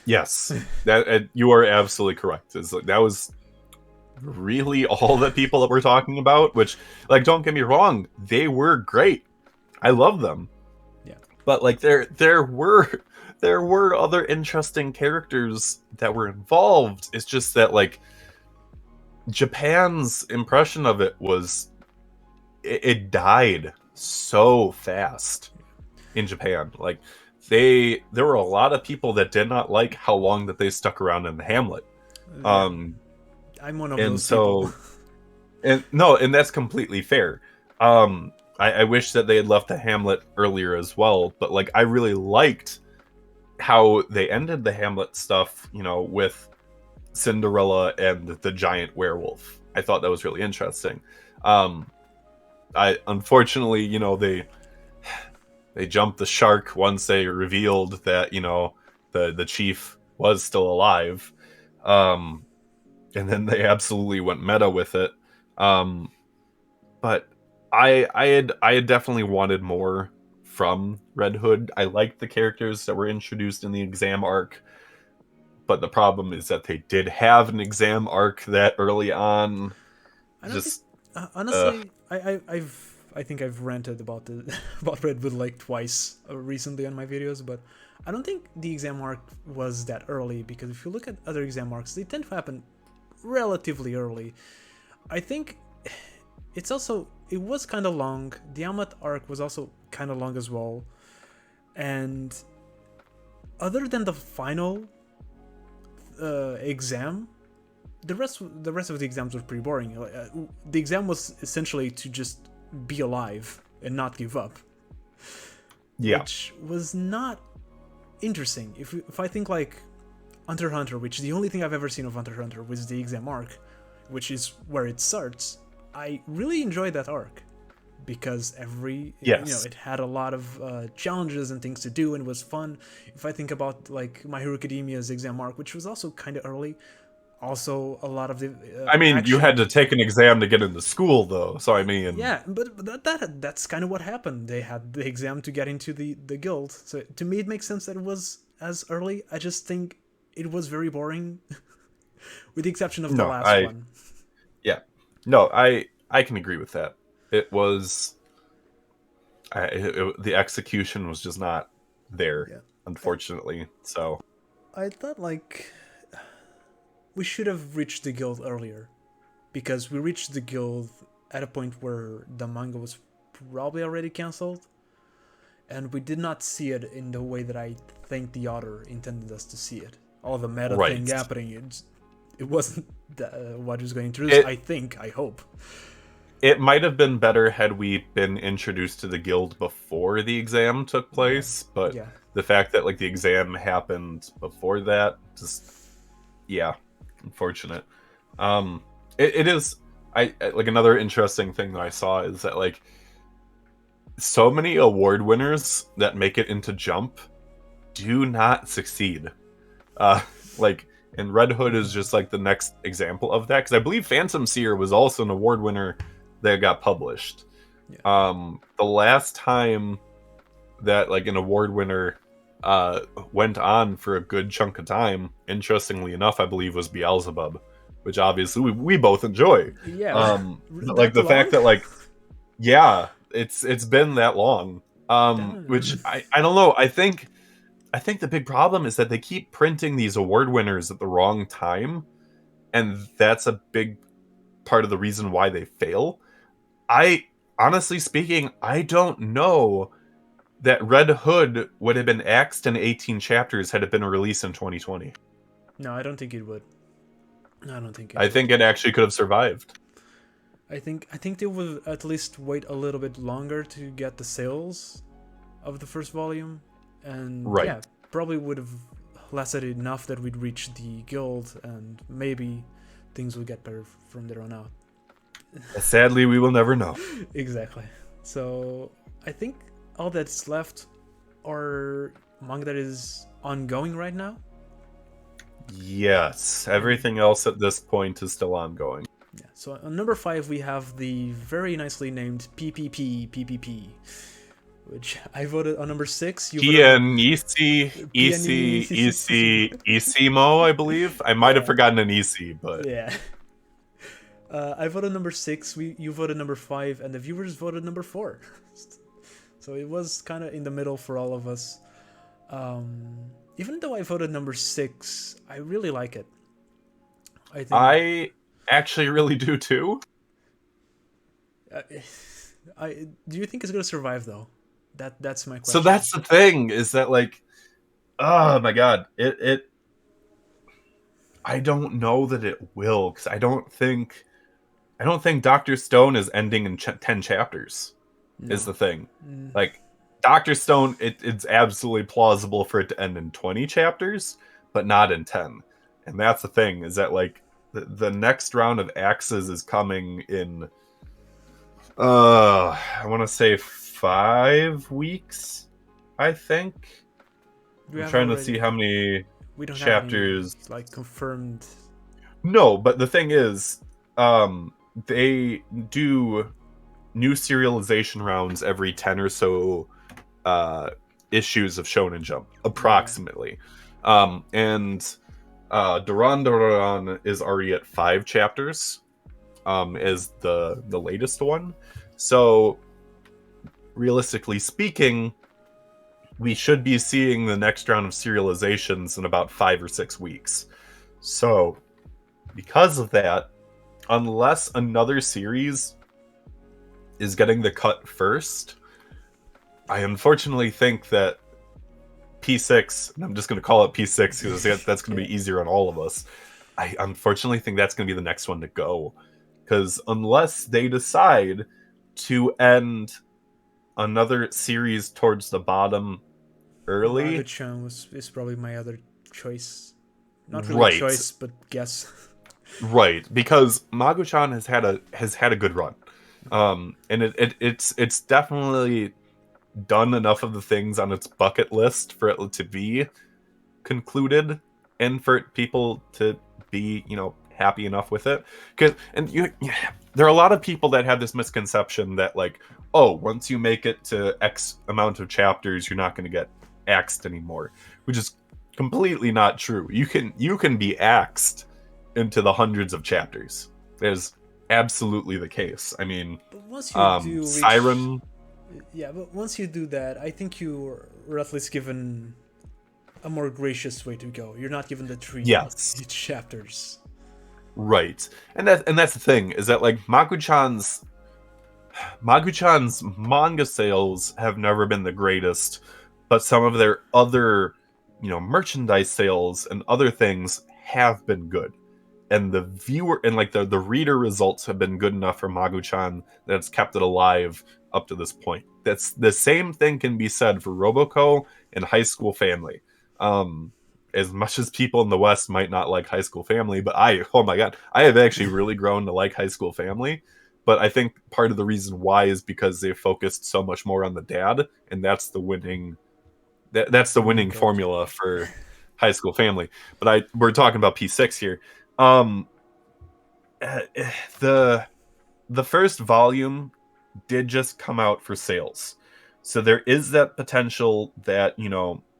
Yes, that you are absolutely correct. That was really all that people were talking about, which, like, don't get me wrong, they were great. I love them. Yeah. But like there were other interesting characters that were involved. It's just that like Japan's impression of it was it died so fast in Japan. Like there were a lot of people that did not like how long that they stuck around in the Hamlet. I'm one of those people. And that's completely fair. I wish that they had left the Hamlet earlier as well, but like I really liked how they ended the Hamlet stuff, with Cinderella and the giant werewolf. I thought that was really interesting. I unfortunately, they jumped the shark once they revealed that, the chief was still alive. And then they absolutely went meta with it. But I had definitely wanted more from Red Hood. I liked the characters that were introduced in the exam arc, but the problem is that they did have an exam arc that early on. Honestly, I think I've ranted about about Red Hood like twice recently on my videos, but I don't think the exam arc was that early, because if you look at other exam arcs, they tend to happen relatively early. I think it was kind of long. The Amat arc was also kind of long as well, and other than the final exam, the rest of the exams were pretty boring. The exam was essentially to just be alive and not give up, which was not interesting. If I think like Hunter x Hunter, which is the only thing I've ever seen of Hunter x Hunter, was the exam arc, which is where it starts. I really enjoyed that arc because it had a lot of challenges and things to do, and it was fun. If I think about like My Hero Academia's exam arc, which was also kind of early, also a lot of the you had to take an exam to get into school though, so yeah, but that's kind of what happened. They had the exam to get into the guild, so to me it makes sense that it was as early. I just think it was very boring, with the exception of the last one. Yeah. No, I can agree with that. It was... the execution was just not there, unfortunately. So I thought, like, we should have reached the guild earlier, because we reached the guild at a point where the manga was probably already cancelled, and we did not see it in the way that I think the author intended us to see it. All the meta thing happening, it wasn't what was going through. I hope. It might have been better had we been introduced to the guild before the exam took place, but the fact that like the exam happened before that, just unfortunate. It is. I like another interesting thing that I saw is that like so many award winners that make it into Jump do not succeed. And Red Hood is just like the next example of that, because I believe Phantom Seer was also an award winner that got published. The last time that like an award winner went on for a good chunk of time, interestingly enough, I believe was Beelzebub, which obviously we both enjoy. Yeah, But like that the long? fact that like, yeah, it's been that long. Which Damn. I don't know. I think the big problem is that they keep printing these award winners at the wrong time, and that's a big part of the reason why they fail. I honestly speaking, I don't know that Red Hood would have been axed in 18 chapters had it been released in 2020. No, I don't think it would. I don't think it I would. think it actually could have survived. I think they would at least wait a little bit longer to get the sales of the first volume, and Right. yeah, probably would have lasted enough that we'd reach the guild, and maybe things will get better from there on out. Sadly, we will never know. Exactly. So I think all that's left are manga that is ongoing right now. Yes, everything else at this point is still ongoing. Yeah. So on number 5 we have the very nicely named PPP, which I voted on number 6. You voted Isimo, I believe. I might have Yeah. forgotten an EC, but Yeah. I voted number 6. You voted number 5, and the viewers voted number 4. So it was kind of in the middle for all of us. Even though I voted number 6, I really like it. I actually really do too. Do you think it's gonna survive though? That's my question. So that's the thing, is that like, oh my god, it I don't know that it will, because I don't think Dr. Stone is ending in 10 chapters. No. Is the thing. Mm. Like, Dr. Stone, it's absolutely plausible for it to end in 20 chapters, but not in 10. And that's the thing, is that like the next round of axes is coming in I want to say 5 weeks, I think. I'm trying to see how many we don't chapters have any, like, confirmed. No, but the thing is, they do new serialization rounds every 10 or so issues of Shonen Jump, approximately. And Duran Duran is already at 5 chapters, is the latest one. So, realistically speaking, we should be seeing the next round of serializations in about 5 or 6 weeks. So, because of that, unless another series is getting the cut first, I unfortunately think that P6, and I'm just going to call it P6 because that's going to be easier on all of us. I unfortunately think that's going to be the next one to go. Because unless they decide to end another series towards the bottom early... Magu-chan is probably my other choice. Not really choice, but guess. Right, because Magu-chan has had a good run. And it's definitely done enough of the things on its bucket list for it to be concluded and for people to be, happy enough with it. There are a lot of people that have this misconception that like, oh, once you make it to X amount of chapters, you're not going to get axed anymore, which is completely not true. You can be axed into the hundreds of chapters. That is absolutely the case. I mean, but once you do Siren... Yeah, but once you do that, I think you're at least given a more gracious way to go. You're not given the 3 chapters. Right. And that's the thing, is that like Magu-chan's manga sales have never been the greatest, but some of their other, merchandise sales and other things have been good. And the viewer and like the reader results have been good enough for Magu-chan that it's kept it alive up to this point. That's the same thing can be said for Roboco and High School Family. As much as people in the West might not like High School Family, but oh my god, I have actually really grown to like High School Family. But I think part of the reason why is because they focused so much more on the dad, and that's the winning formula for High School Family. But we're talking about P6 here. The first volume did just come out for sales. So there is that potential that,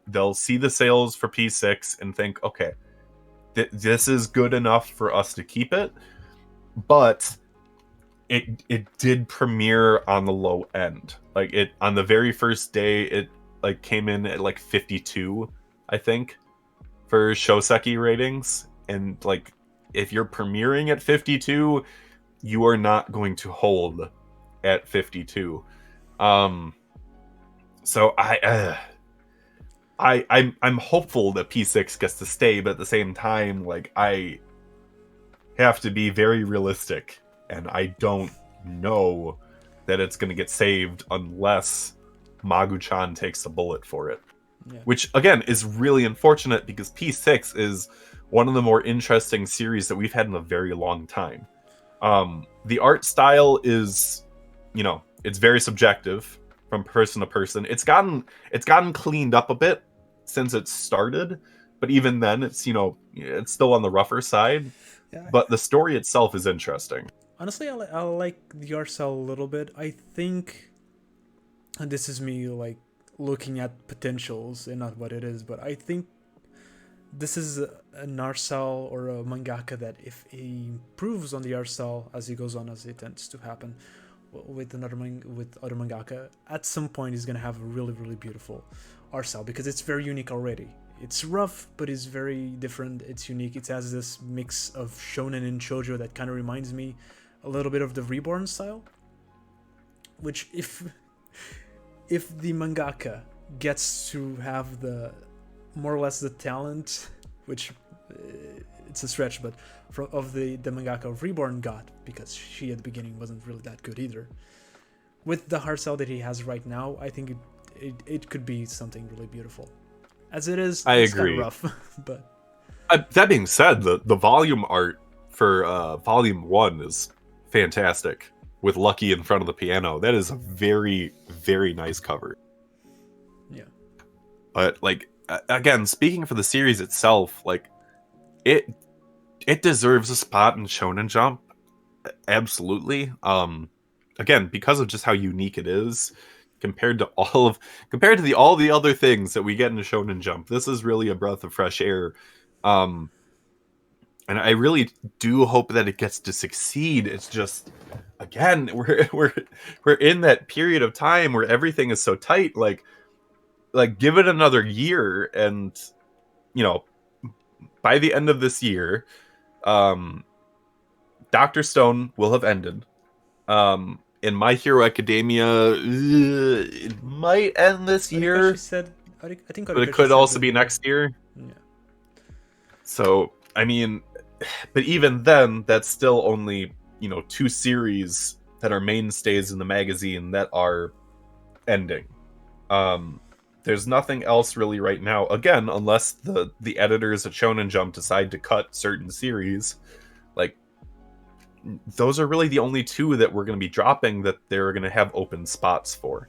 they'll see the sales for P6 and think, okay, this is good enough for us to keep it. But it did premiere on the low end. Like, it on the very first day, it like came in at like 52, I think, for Shoseki ratings. And like, if you're premiering at 52, you are not going to hold at 52. So I'm hopeful that P6 gets to stay, but at the same time, like, I have to be very realistic, and I don't know that it's going to get saved unless Magu-chan takes the bullet for it. Yeah. Which, again, is really unfortunate because P6 is one of the more interesting series that we've had in a very long time. The art style is, it's very subjective from person to person. It's gotten cleaned up a bit since it started, but even then, it's it's still on the rougher side. Yeah. But the story itself is interesting. Honestly, I like the art style a little bit. I think, and this is me like looking at potentials and not what it is, but I think this is an art style or a mangaka that if he improves on the art style as he goes on, as it tends to happen with other mangaka, at some point he's gonna have a really, really beautiful art style because it's very unique already. It's rough, but it's very different. It's unique. It has this mix of shonen and shoujo that kind of reminds me a little bit of the Reborn style. Which, if the mangaka gets to have the more or less the talent, which it's a stretch, but of the mangaka of Reborn got, because she at the beginning wasn't really that good either. With the art style that he has right now, I think it could be something really beautiful. As it is, it's agree. kind of rough, but that being said, the volume art for volume 1 is fantastic with Lucky in front of the piano. That is a very, very nice cover. Yeah. But like, again, speaking for the series itself, like, it deserves a spot in Shonen Jump, absolutely. Again, because of just how unique it is. Compared to all the other things that we get in Shonen Jump, this is really a breath of fresh air, and I really do hope that it gets to succeed. It's just, again, we're in that period of time where everything is so tight. Like give it another year, and by the end of this year, Dr. Stone will have ended. In My Hero Academia, it might end this year. But it could also be next year. Yeah. So, I mean, but even then, that's still only, 2 series that are mainstays in the magazine that are ending. There's nothing else really right now. Again, unless the editors at Shonen Jump decide to cut certain series, like, those are really the only 2 that we're going to be dropping that they're going to have open spots for.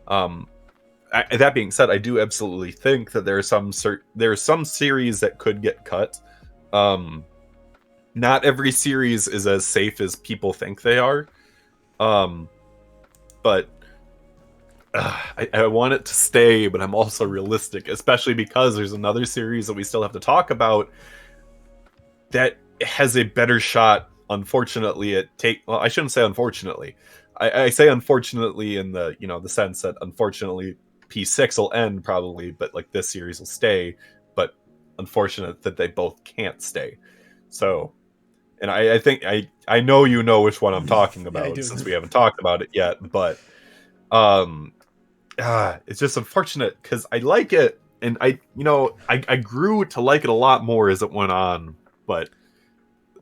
That being said, I do absolutely think that there are some series that could get cut. Not every series is as safe as people think they are. But I want it to stay, but I'm also realistic, especially because there's another series that we still have to talk about that has a better shot. Unfortunately, I shouldn't say unfortunately. I say unfortunately in the the sense that unfortunately P6 will end probably, but like this series will stay. But unfortunate that they both can't stay. So, and I think I know which one I'm talking about since we haven't talked about it yet. But it's just unfortunate because I like it, and I grew to like it a lot more as it went on, but.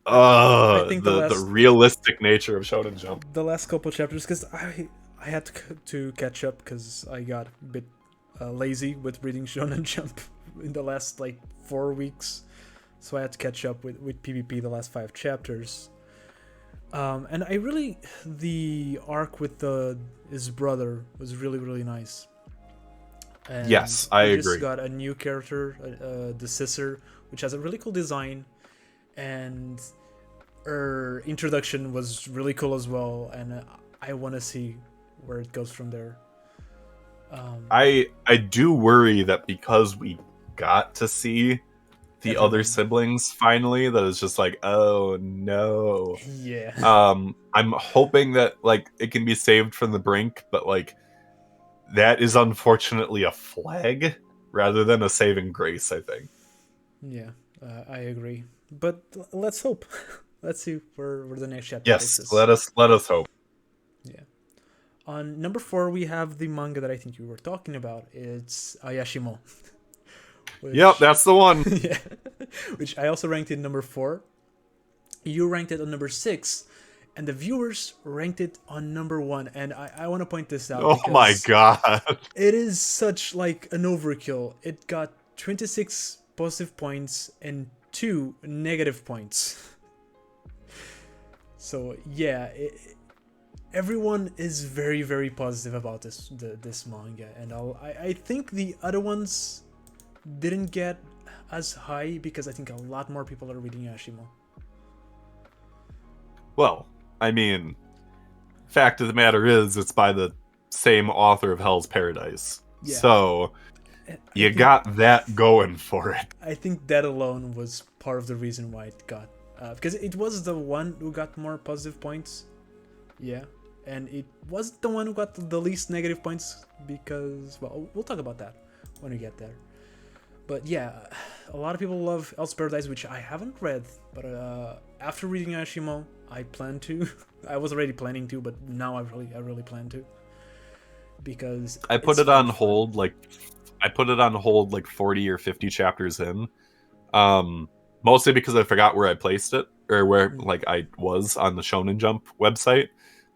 I think the realistic nature of Shonen Jump. The last couple chapters, because I had to catch up because I got a bit lazy with reading Shonen Jump in the last 4 weeks, so I had to catch up with PvP the last 5 chapters. And the arc with his brother was really, really nice. And yes, I agree. Just got a new character, the sister, which has a really cool design. And her introduction was really cool as well, and I want to see where it goes from there. I do worry that because we got to see the Everyone. other siblings finally, that it's just like, oh no. Yeah. I'm hoping that like it can be saved from the brink, but like that is unfortunately a flag rather than a saving grace, I think. Yeah, I agree. But let's hope. Let's see where the next chapter takes Yes, us. let us hope. Yeah. On number 4, we have the manga that I think you were talking about. It's Ayashimo. Yep, Which, that's the one. yeah, which I also ranked in number 4. You ranked it on number 6, and the viewers ranked it on number 1. And I want to point this out Oh my because god. it is such like an overkill. It got 26 positive points and 2 negative points. So yeah, everyone is very very positive about this manga, and I think the other ones didn't get as high because I think a lot more people are reading Ashimo. Well, I mean, fact of the matter is, it's by the same author of Hell's Paradise. Yeah. So you got that going for it. I think that alone was part of the reason why it got because it was the one who got more positive points. Yeah, and it was the one who got the least negative points because, well, we'll talk about that when we get there. But yeah, a lot of people love Hell's Paradise, which I haven't read, but after reading Ashimo, I plan to. I was already planning to, but now I really plan to, because I put it on hold like 40 or 50 chapters in. Mostly because I forgot where I placed it or where like I was on the Shonen Jump website.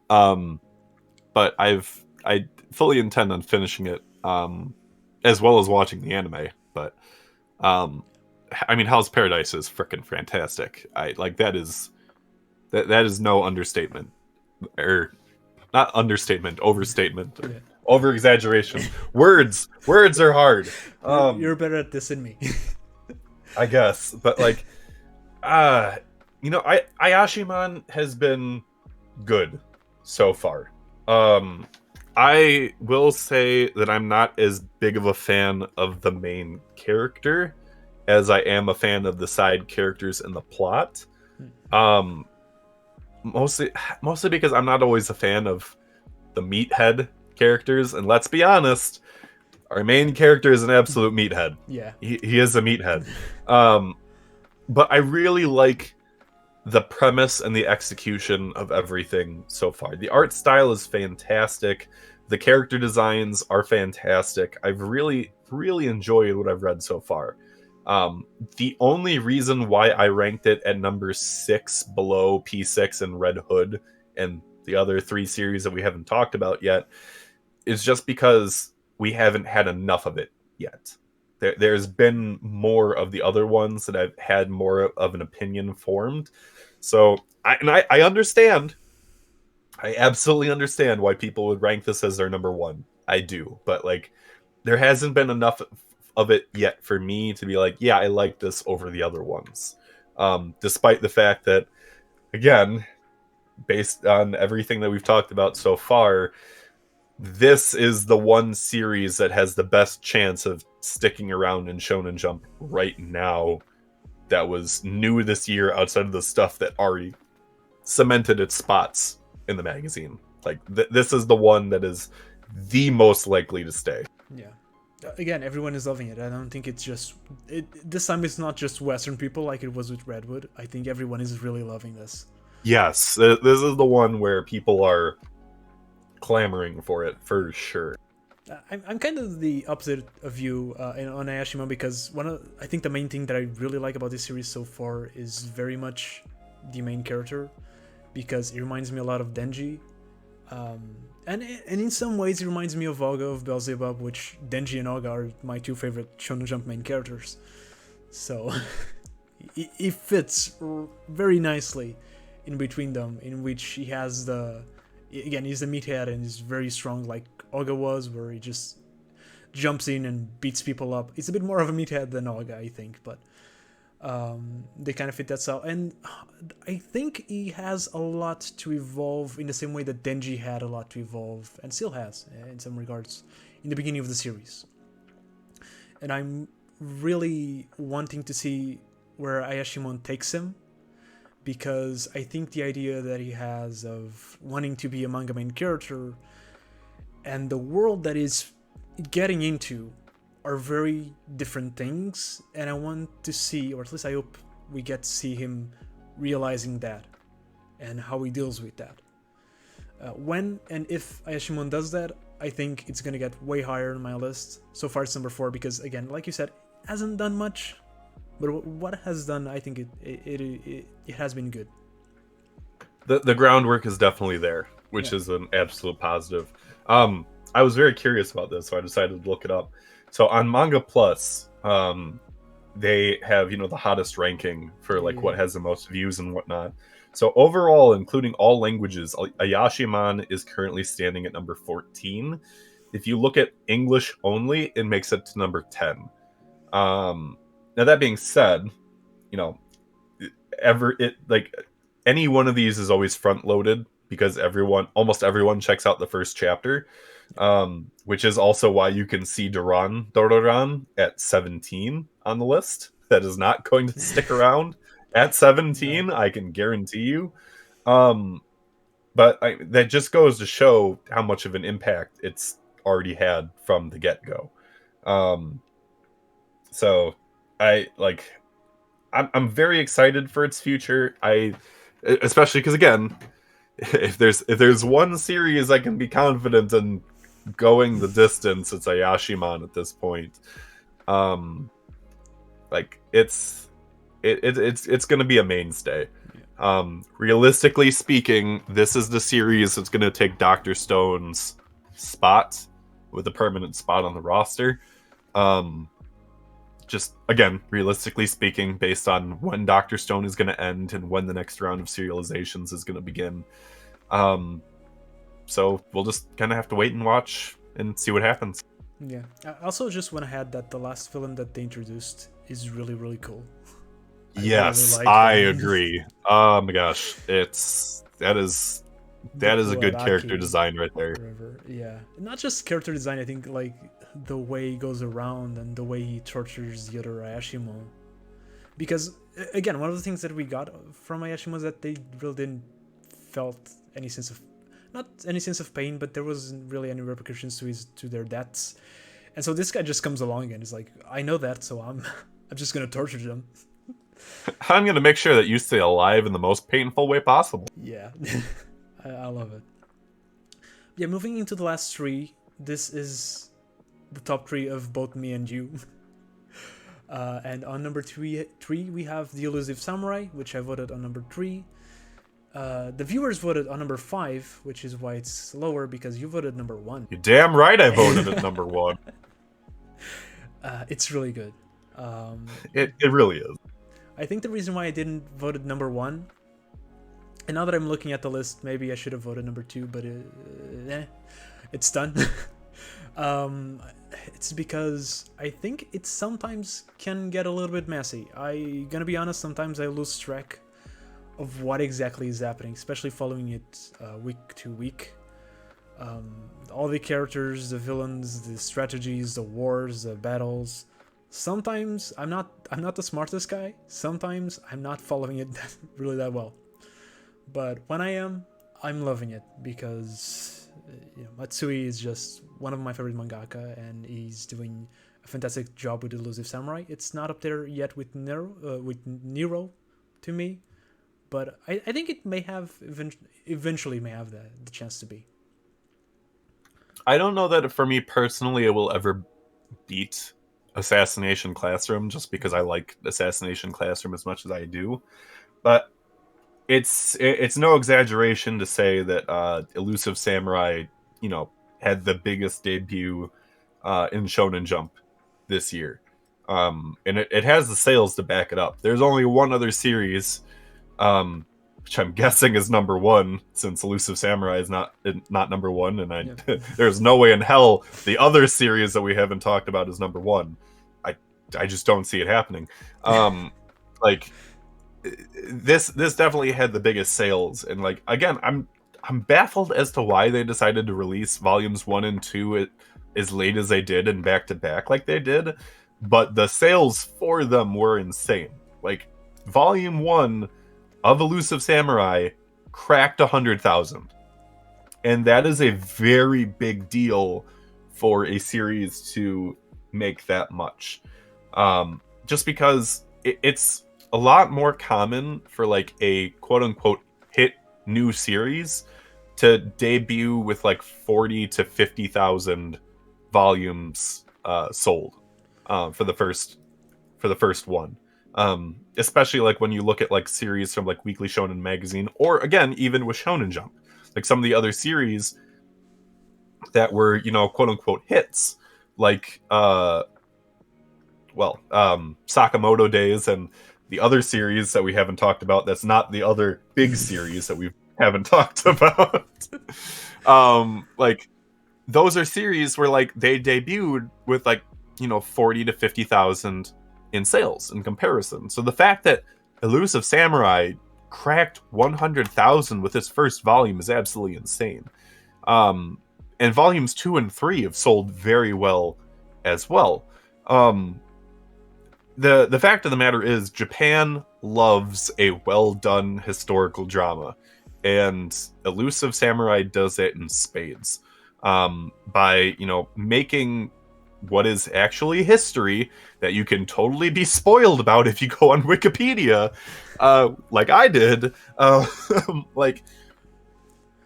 But I fully intend on finishing it as well as watching the anime, but I mean Hell's Paradise is freaking fantastic. I like that is no understatement. Or not understatement, overstatement. Yeah. Over exaggeration. Words are hard. You're better at this than me. I guess, but like, you know, Ayashiman has been good so far. I will say that I'm not as big of a fan of the main character as I am a fan of the side characters in the plot. Mostly because I'm not always a fan of the meathead characters, and let's be honest, our main character is an absolute meathead. Yeah. He is a meathead. But I really like the premise and the execution of everything so far. The art style is fantastic. The character designs are fantastic. I've really enjoyed what I've read so far. The only reason why I ranked it at number 6 below P6 and Red Hood and the other 3 series that we haven't talked about yet is just because we haven't had enough of it yet. There's been more of the other ones that I've had more of an opinion formed. So I understand. I absolutely understand why people would rank this as their number 1. I do. But like there hasn't been enough of it yet for me to be like, yeah, I like this over the other ones. Despite the fact that, again, based on everything that we've talked about so far, this is the one series that has the best chance of sticking around in Shonen Jump right now that was new this year outside of the stuff that already cemented its spots in the magazine. Like, this is the one that is the most likely to stay. Yeah. Again, everyone is loving it. I don't think it's just... this time it's not just Western people like it was with Redwood. I think everyone is really loving this. Yes, this is the one where people are clamoring for it for sure. I'm kind of the opposite of you on Ayashima because I think the main thing that I really like about this series so far is very much the main character, because it reminds me a lot of Denji, and in some ways it reminds me of Olga of Beelzebub, which Denji and Olga are my 2 favorite Shonen Jump main characters. So it fits very nicely in between them, in which he has he's a meathead and he's very strong like Olga was, where he just jumps in and beats people up. It's a bit more of a meathead than Olga, I think, but they kind of fit that style. And I think he has a lot to evolve in the same way that Denji had a lot to evolve, and still has in some regards, in the beginning of the series. And I'm really wanting to see where Ayashimon takes him, because I think the idea that he has of wanting to be a manga main character and the world that is getting into are very different things, and I want to see, or at least I hope we get to see him realizing that and how he deals with that. When and if Ayashimon does that, I think it's gonna get way higher on my list. So far it's number 4 because, again, like you said, hasn't done much, but what it has done, I think it has been good. The groundwork is definitely there, which is an absolute positive. I was very curious about this, so I decided to look it up. So on Manga Plus, they have, you know, the hottest ranking for like what has the most views and whatnot. So overall, including all languages, Ayashimon is currently standing at number 14. If you look at English only, it makes it to number 10. Now that being said, you know, any one of these is always front loaded because almost everyone checks out the first chapter, which is also why you can see Dororan at 17 on the list. That is not going to stick around at 17. I can guarantee you. But that just goes to show how much of an impact it's already had from the get-go. So I'm very excited for its future. Especially because, again, if there's one series I can be confident in going the distance, it's Ayashimon at this point. It's going to be a mainstay. Realistically speaking, this is the series that's going to take Dr. Stone's spot with a permanent spot on the roster. Just, again, realistically speaking, based on when Dr. Stone is going to end and when the next round of serializations is going to begin. So we'll just kind of have to wait and watch and see what happens. Yeah. I also just want to add that the last villain that they introduced is really, really cool. Yes, I agree. Oh my gosh, that is a good character design right there. Yeah, not just character design. I think like the way he goes around and the way he tortures the other Ayashimon. Because again, one of the things that we got from Ayashimon is that they really didn't felt any sense of, not any sense of pain, but there wasn't really any repercussions to their deaths. And so this guy just comes along and is like, I know that, so I'm just gonna torture them. I'm gonna make sure that you stay alive in the most painful way possible. Yeah. I love it. Yeah, moving into the last 3, this is the top 3 of both me and you. And on number 3 we have The Elusive Samurai, which I voted on number 3. The viewers voted on number 5, which is why it's lower, because you voted number 1. You're damn right I voted at number 1. It's really good. It really is. I think the reason why I didn't vote at number 1, and now that I'm looking at the list, maybe I should have voted number 2, but it's done. It's because I think it sometimes can get a little bit messy. I'm gonna be honest, sometimes I lose track of what exactly is happening, especially following it week to week. All the characters, the villains, the strategies, the wars, the battles. Sometimes I'm not the smartest guy. Sometimes I'm not following it really that well. But when I am, I'm loving it because Matsui is just one of my favorite mangaka, and he's doing a fantastic job with Elusive Samurai. It's not up there yet with Nero to me, but I think it may have eventually may have the chance to be. I don't know that for me personally it will ever beat Assassination Classroom, just because I like Assassination Classroom as much as I do. But it's no exaggeration to say that Elusive Samurai, had the biggest debut in Shonen Jump this year. And it has the sales to back it up. There's only one other series, which I'm guessing is number 1, since Elusive Samurai is not number 1, and there's no way in hell the other series that we haven't talked about is number 1. I just don't see it happening. This definitely had the biggest sales, and again, I'm baffled as to why they decided to release volumes 1 and 2 as late as they did and back to back like they did, but the sales for them were insane. Like volume 1 of Elusive Samurai cracked 100,000. And that is a very big deal for a series to make that much. Just because it's a lot more common for like a quote unquote hit new series to debut with like 40 to 50,000 volumes sold for the first one. Especially like when you look at like series from like Weekly Shounen magazine, or again even with Shonen Jump, like some of the other series that were, you know, quote unquote hits, like Sakamoto Days and the other series that we haven't talked about. That's not the other big series that we haven't talked about. Like those are series where like they debuted with like, you know, 40 to 50,000 in sales in comparison. So the fact that Elusive Samurai cracked 100,000 with its first volume is absolutely insane. And volumes 2 and 3 have sold very well as well. The fact of the matter is Japan loves a well done historical drama, and Elusive Samurai does it in spades. By, you know, making what is actually history that you can totally be spoiled about if you go on Wikipedia, like I did. Like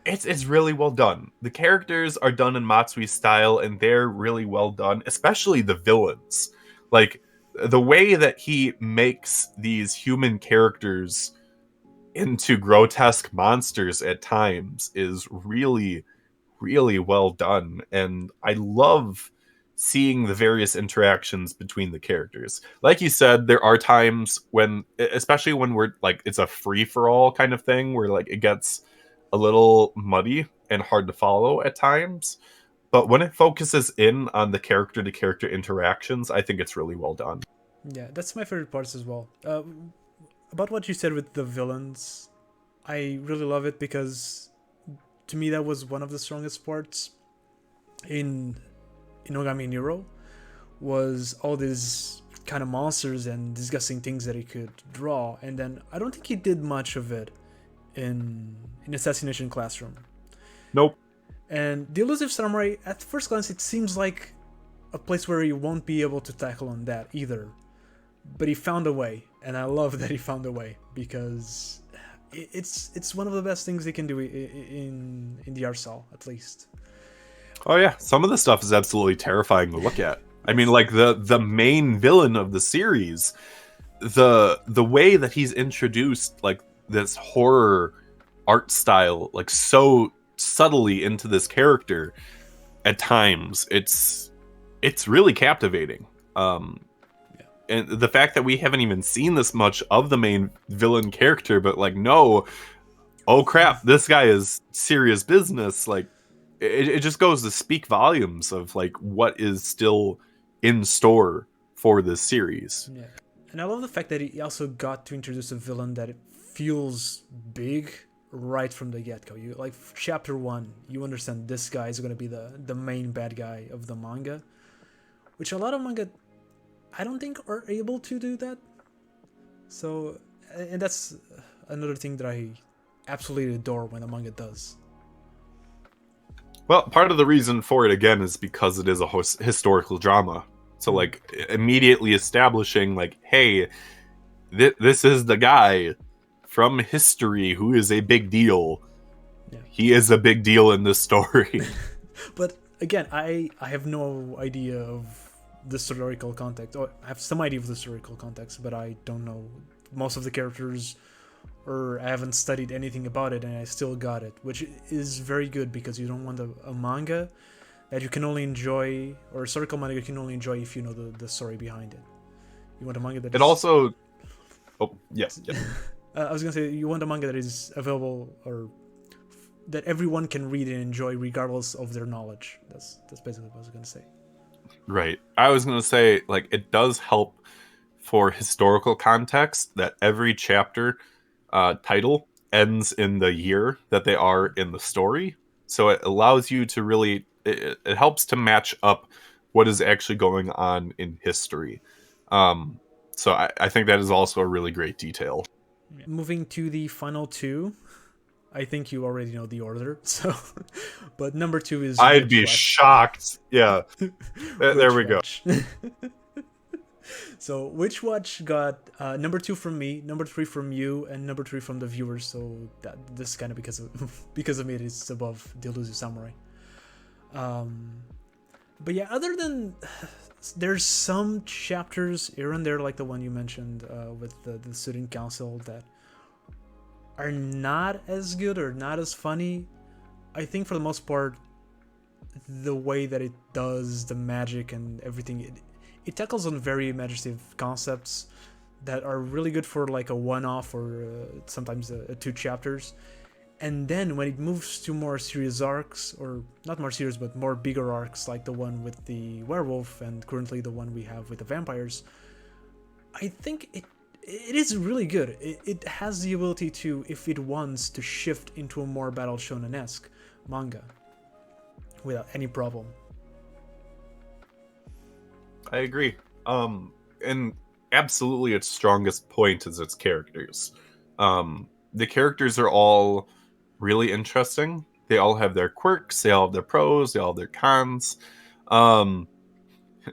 it's really well done. The characters are done in Matsui's style, and they're really well done, especially the villains. Like the way that he makes these human characters into grotesque monsters at times is really, really well done. And I love seeing the various interactions between the characters. Like you said, there are times when, especially when we're like, it's a free-for-all kind of thing where like it gets a little muddy and hard to follow at times. But when it focuses in on the character-to-character interactions, I think it's really well done. Yeah, that's my favorite parts as well. About what you said with the villains, I really love it because to me that was one of the strongest parts in Inogami Nero, was all these kind of monsters and disgusting things that he could draw, and then I don't think he did much of it in Assassination Classroom. Nope. And the Elusive Samurai, at first glance, it seems like a place where you won't be able to tackle on that either. But he found a way, and I love that he found a way, because it's one of the best things he can do in the Arsal, at least. Oh yeah, some of the stuff is absolutely terrifying to look at. I mean, like the main villain of the series, the way that he's introduced like this horror art style, like so subtly into this character at times, it's really captivating. And the fact that we haven't even seen this much of the main villain character, but like, no, oh crap, this guy is serious business. Like, it just goes to speak volumes of like what is still in store for this series. Yeah, and I love the fact that he also got to introduce a villain that feels big right from the get-go. You like chapter 1, you understand this guy is going to be the main bad guy of the manga, which a lot of manga I don't think are able to do that. So, and that's another thing that I absolutely adore when a manga does. Well, part of the reason for it again is because it is a historical drama. So like immediately establishing like, hey, this is the guy from history who is a big deal. Yeah. He is a big deal in this story. But again, I have no idea of the historical context. Or I have some idea of the historical context, but I don't know most of the characters, or I haven't studied anything about it, and I still got it, which is very good, because you don't want a manga that you can only enjoy, or a historical manga you can only enjoy if you know the story behind it. You want a manga that also... Oh, yes. I was going to say, you want a manga that is available, or that everyone can read and enjoy regardless of their knowledge. That's basically what I was going to say. Right. I was going to say, like, it does help for historical context that every chapter title ends in the year that they are in the story. So it allows you to really, it helps to match up what is actually going on in history. So I think that is also a really great detail. Moving to the final two, I think you already know the order. So, but number 2 is I'd Witch be Watch. shocked. Yeah, there we go. So Witch Watch got number 2 from me, number 3 from you, and number 3 from the viewers. So this is kind of because of me, it's above the Elusive Samurai. But yeah, other than there's some chapters here and there, like the one you mentioned with the student council, that are not as good or not as funny. I think for the most part, the way that it does the magic and everything, it tackles on very imaginative concepts that are really good for like a one-off or sometimes 2 chapters. And then when it moves to more serious arcs, or not more serious but more bigger arcs, like the one with the werewolf and currently the one we have with the vampires, I think it is really good. It has the ability to, if it wants, to shift into a more battle shonen-esque manga without any problem. I agree. And absolutely its strongest point is its characters. The characters are all really interesting. They all have their quirks, they all have their pros, they all have their cons,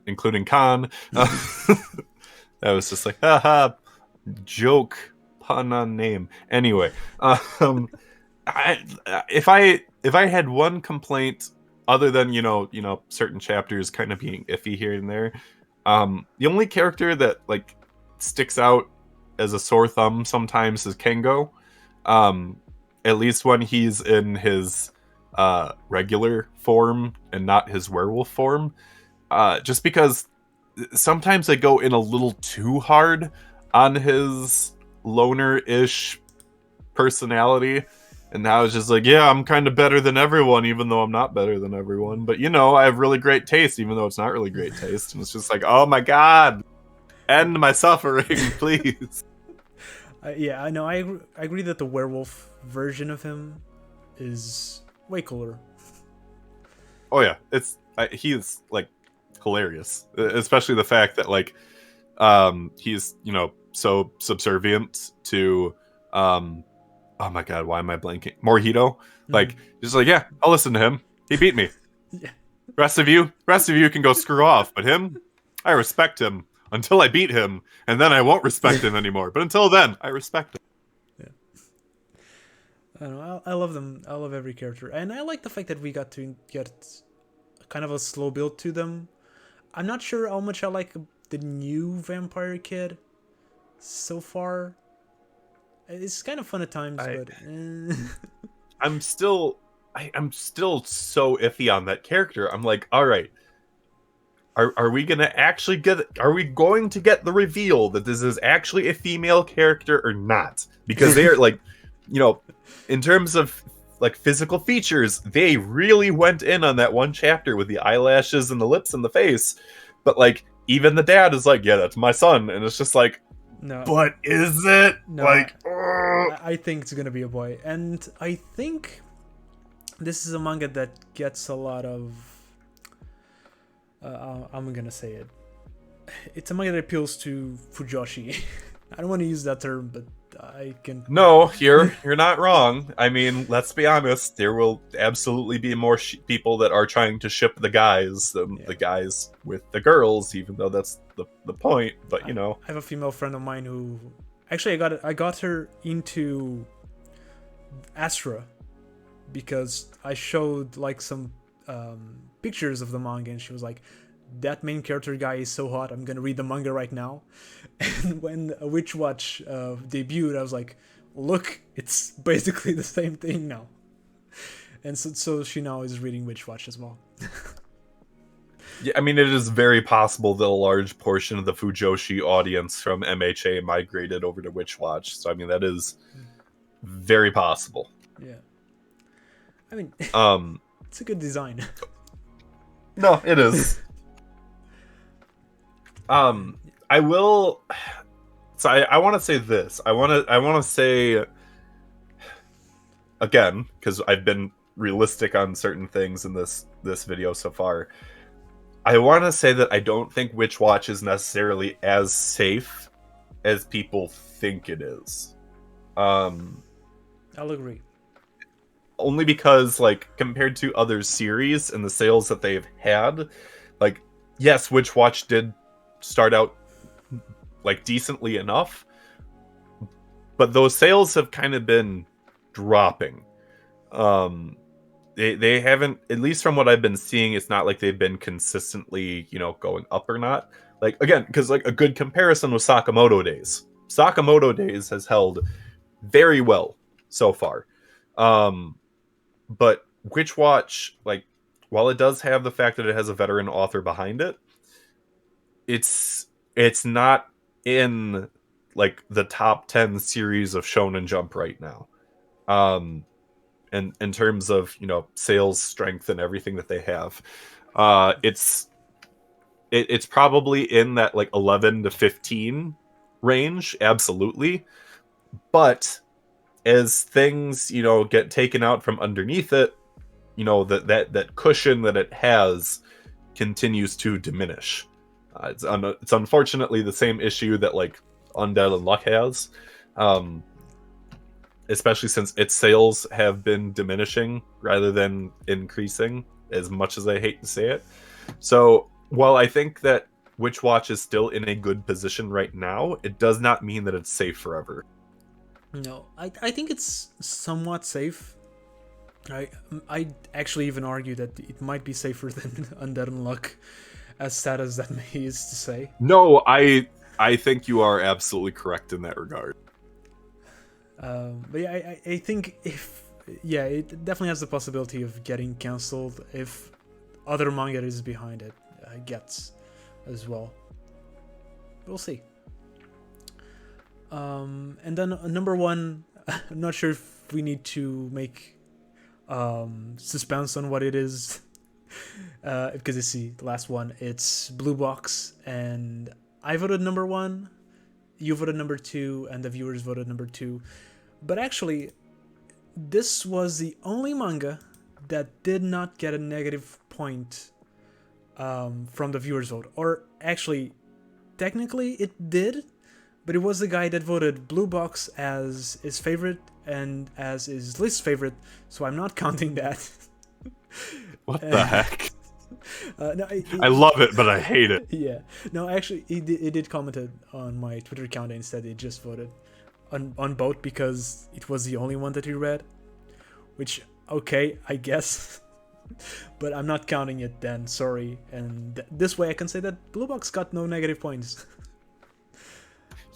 including Khan. That was just like, haha, joke, pun on name. Anyway, if I had one complaint, other than you know certain chapters kind of being iffy here and there, the only character that like sticks out as a sore thumb sometimes is Kengo. At least when he's in his regular form and not his werewolf form, just because sometimes they go in a little too hard on his loner-ish personality, and now it's just like, yeah, I'm kind of better than everyone, even though I'm not better than everyone. But I have really great taste, even though it's not really great taste. And it's just like, oh my god, end my suffering, please. Yeah, I know. I agree that the werewolf version of him is way cooler. Oh yeah, he's like hilarious, especially the fact that like he's so subservient to oh my god, why am I blanking? Morihito. Like just like, yeah, I'll listen to him. He beat me. Yeah. Rest of you can go screw off, but him, I respect him until I beat him, and then I won't respect him anymore. But until then, I respect him. I don't know. I love them. I love every character, and I like the fact that we got to get kind of a slow build to them. I'm not sure how much I like the new vampire kid so far. It's kind of fun at times, but I'm still so iffy on that character. I'm like, all right, are we going to get the reveal that this is actually a female character or not? Because they are like, in terms of like physical features, they really went in on that one chapter with the eyelashes and the lips and the face. But like, even the dad is like, yeah, that's my son, and it's just like, no. But is it? No, like, I think it's gonna be a boy, and I think this is a manga that gets a lot of. I'm gonna say it. It's a manga that appeals to Fujoshi. I don't want to use that term, but I can. No, you're not wrong. I mean, let's be honest. There will absolutely be more people that are trying to ship the guys than the guys with the girls, even though that's the point. But I have a female friend of mine who actually I got her into Astra because I showed like some pictures of the manga, and she was like, that main character guy is so hot, I'm gonna read the manga right now. And when Witch Watch debuted, I was like, look, it's basically the same thing now. And so she now is reading Witch Watch as well. Yeah, I mean, it is very possible that a large portion of the Fujoshi audience from MHA migrated over to Witch Watch. So I mean, that is very possible. Yeah. I mean, it's a good design. No, it is. I will. So I want to say this. I want to say again, because I've been realistic on certain things in this video so far. I want to say that I don't think Witch Watch is necessarily as safe as people think it is. I'll agree. Only because, like, compared to other series and the sales that they've had, like, yes, Witch Watch did start out, like, decently enough, but those sales have kind of been dropping. They haven't, at least from what I've been seeing, it's not like they've been consistently, you know, going up or not. Like, again, because, like, a good comparison was Sakamoto Days. Sakamoto Days has held very well so far. But Witch Watch, like, while it does have the fact that it has a veteran author behind it, it's not in, like, the top 10 series of Shonen Jump right now. And in terms of, you know, sales strength and everything that they have, it's probably in that, like, 11 to 15 range, absolutely. But as things, you know, get taken out from underneath it, you know, that cushion that it has continues to diminish. It's unfortunately the same issue that, like, Undead Unluck has. Especially since its sales have been diminishing rather than increasing, as much as I hate to say it. So while I think that Witch Watch is still in a good position right now, it does not mean that it's safe forever. No, I think it's somewhat safe. I actually even argue that it might be safer than Undead Unluck, as sad as that is to say. No, I think you are absolutely correct in that regard. But yeah, I think it definitely has the possibility of getting cancelled if other manga is behind it gets as well. We'll see. And then number one, I'm not sure if we need to make suspense on what it is, because it's the last one. It's Blue Box, and I voted number one. You voted number two, and the viewers voted number two. But actually, this was the only manga that did not get a negative point from the viewers' vote. Or actually, technically it did, but it was the guy that voted Blue Box as his favorite and as his least favorite, so I'm not counting that. What the heck? No, I love it, but I hate it. Yeah. No, actually, he did comment on my Twitter account and said he just voted on both because it was the only one that he read. Which, okay, I guess. But I'm not counting it then, sorry. And this way I can say that Blue Box got no negative points.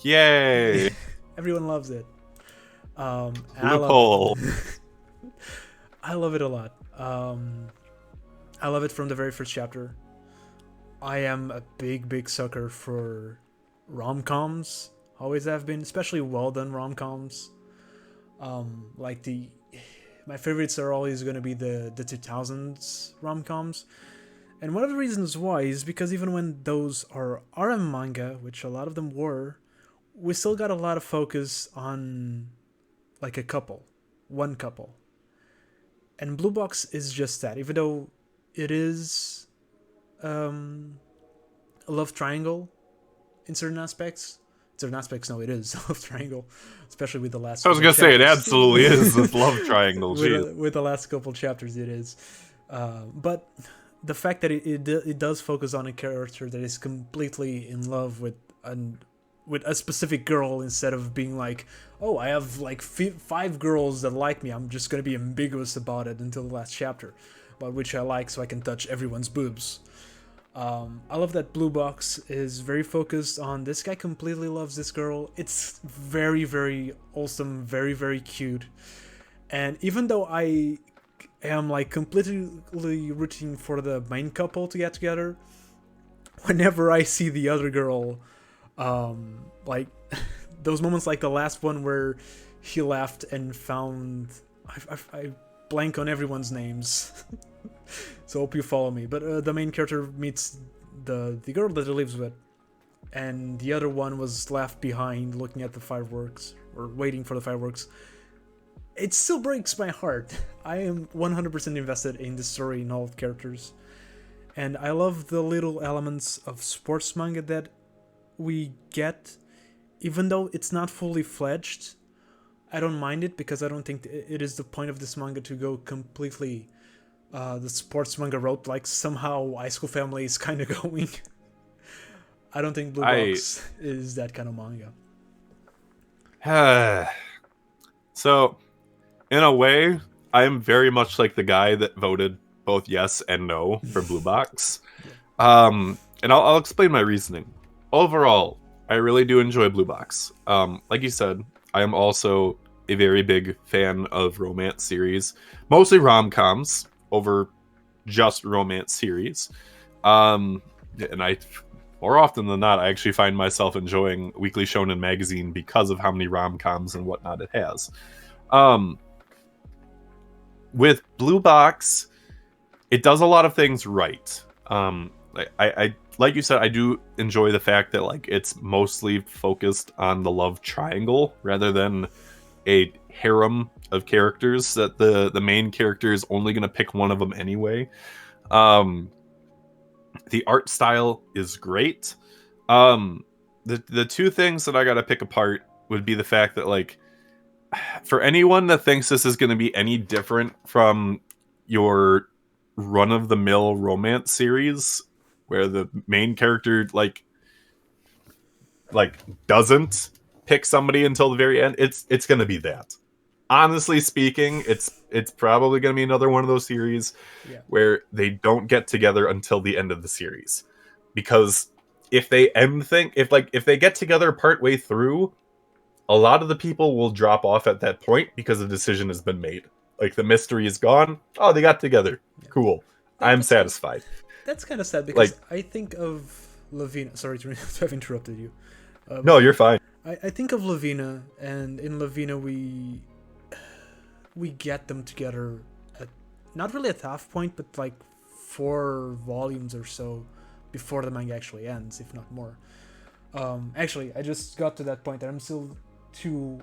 Yay! Everyone loves it. Loophole. I love it a lot. I love it from the very first chapter. I am a big sucker for rom-coms. Always have been, especially well-done rom-coms. Like my favorites are always going to be the 2000s rom-coms. And one of the reasons why is because even when those are RM manga, which a lot of them were, we still got a lot of focus on like a couple, one couple. And Blue Box is just that, even though it is a love triangle in certain aspects. No, it is a love triangle, especially with the last. I was gonna say it absolutely is this love triangle. with the last couple chapters, it is. But the fact that it does focus on a character that is completely in love with a specific girl, instead of being like, oh, I have like 5 girls that like me, I'm just gonna be ambiguous about it until the last chapter, about which I like, so I can touch everyone's boobs. I love that Blue Box is very focused on this guy completely loves this girl. It's very wholesome, very cute. And even though I am like completely rooting for the main couple to get together, whenever I see the other girl, like those moments like the last one where he left and found, I blank on everyone's names. So hope you follow me. But the main character meets the girl that he lives with, and the other one was left behind looking at the fireworks or waiting for the fireworks. it still breaks my heart. I am 100% invested in the story and all the characters. And I love the little elements of sports manga that we get, even though it's not fully fledged. I don't mind it because I don't think it is the point of this manga to go completely the sports manga route, like somehow High School Family is kind of going. I don't think Blue Box is that kind of manga. So, in a way, I am very much like the guy that voted both yes and no for Blue Box. And I'll explain my reasoning. Overall, I really do enjoy Blue Box. Like you said, I am also a very big fan of romance series, mostly rom-coms over just romance series. And I, more often than not, I actually find myself enjoying Weekly Shounen magazine because of how many rom-coms and whatnot it has. With Blue Box, it does a lot of things right. I like you said, I do enjoy the fact that like it's mostly focused on the love triangle rather than a harem of characters that the main character is only going to pick one of them anyway. The art style is great. The two things that I got to pick apart would be the fact that like for anyone that thinks this is going to be any different from your run-of-the-mill romance series where the main character like doesn't pick somebody until the very end, it's going to be that. Honestly speaking, it's probably going to be another one of those series where they don't get together until the end of the series, because if they if they get together partway through, a lot of the people will drop off at that point because a decision has been made. Like the mystery is gone. Oh, they got together. Cool. I'm satisfied. That's kind of sad because I think of Lavina. Sorry to have interrupted you. No, you're fine. I think of Lavina, and in Lavina we get them together at not really at half point, but like 4 volumes or so before the manga actually ends, if not more. Actually, I just got to that point, and I'm still 2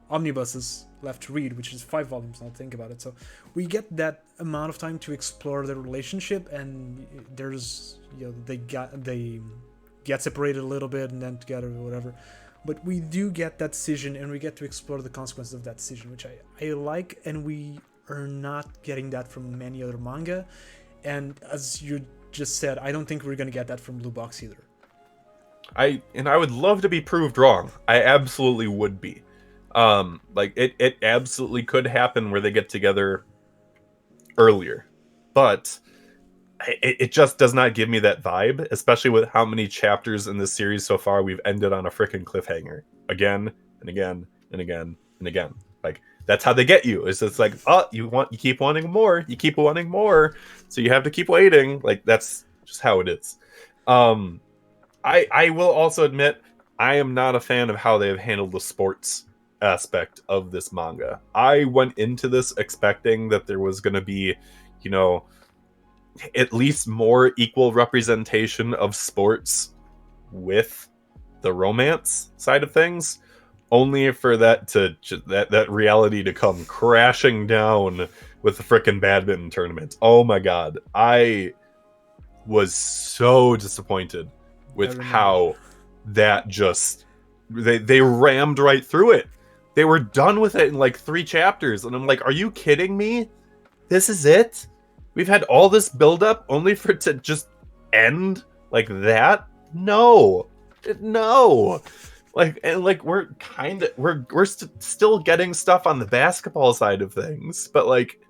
omnibuses left to read, which is 5 volumes now, think about it. So we get that amount of time to explore their relationship, and there's they get separated a little bit and then together or whatever, but we do get that decision, and we get to explore the consequences of that decision, which I like, and we are not getting that from many other manga. And as you just said, I don't think we're gonna get that from Blue Box either. I would love to be proved wrong. I absolutely would be. Like it absolutely could happen where they get together earlier, but it just does not give me that vibe, especially with how many chapters in this series so far we've ended on a freaking cliffhanger again and again and again and again. Like that's how they get you. It's just like, oh, you keep wanting more, so you have to keep waiting. Like that's just how it is. I will also admit I am not a fan of how they have handled the sports aspect of this manga. I went into this expecting that there was going to be, at least more equal representation of sports with the romance side of things, only for that that reality to come crashing down with the frickin' badminton tournament. Oh my god, I was so disappointed with how that just they rammed right through it. They were done with it in like 3 chapters, and I'm like, are you kidding me? This is it? We've had all this buildup only for it to just end like that? No. Like we're still getting stuff on the basketball side of things, but like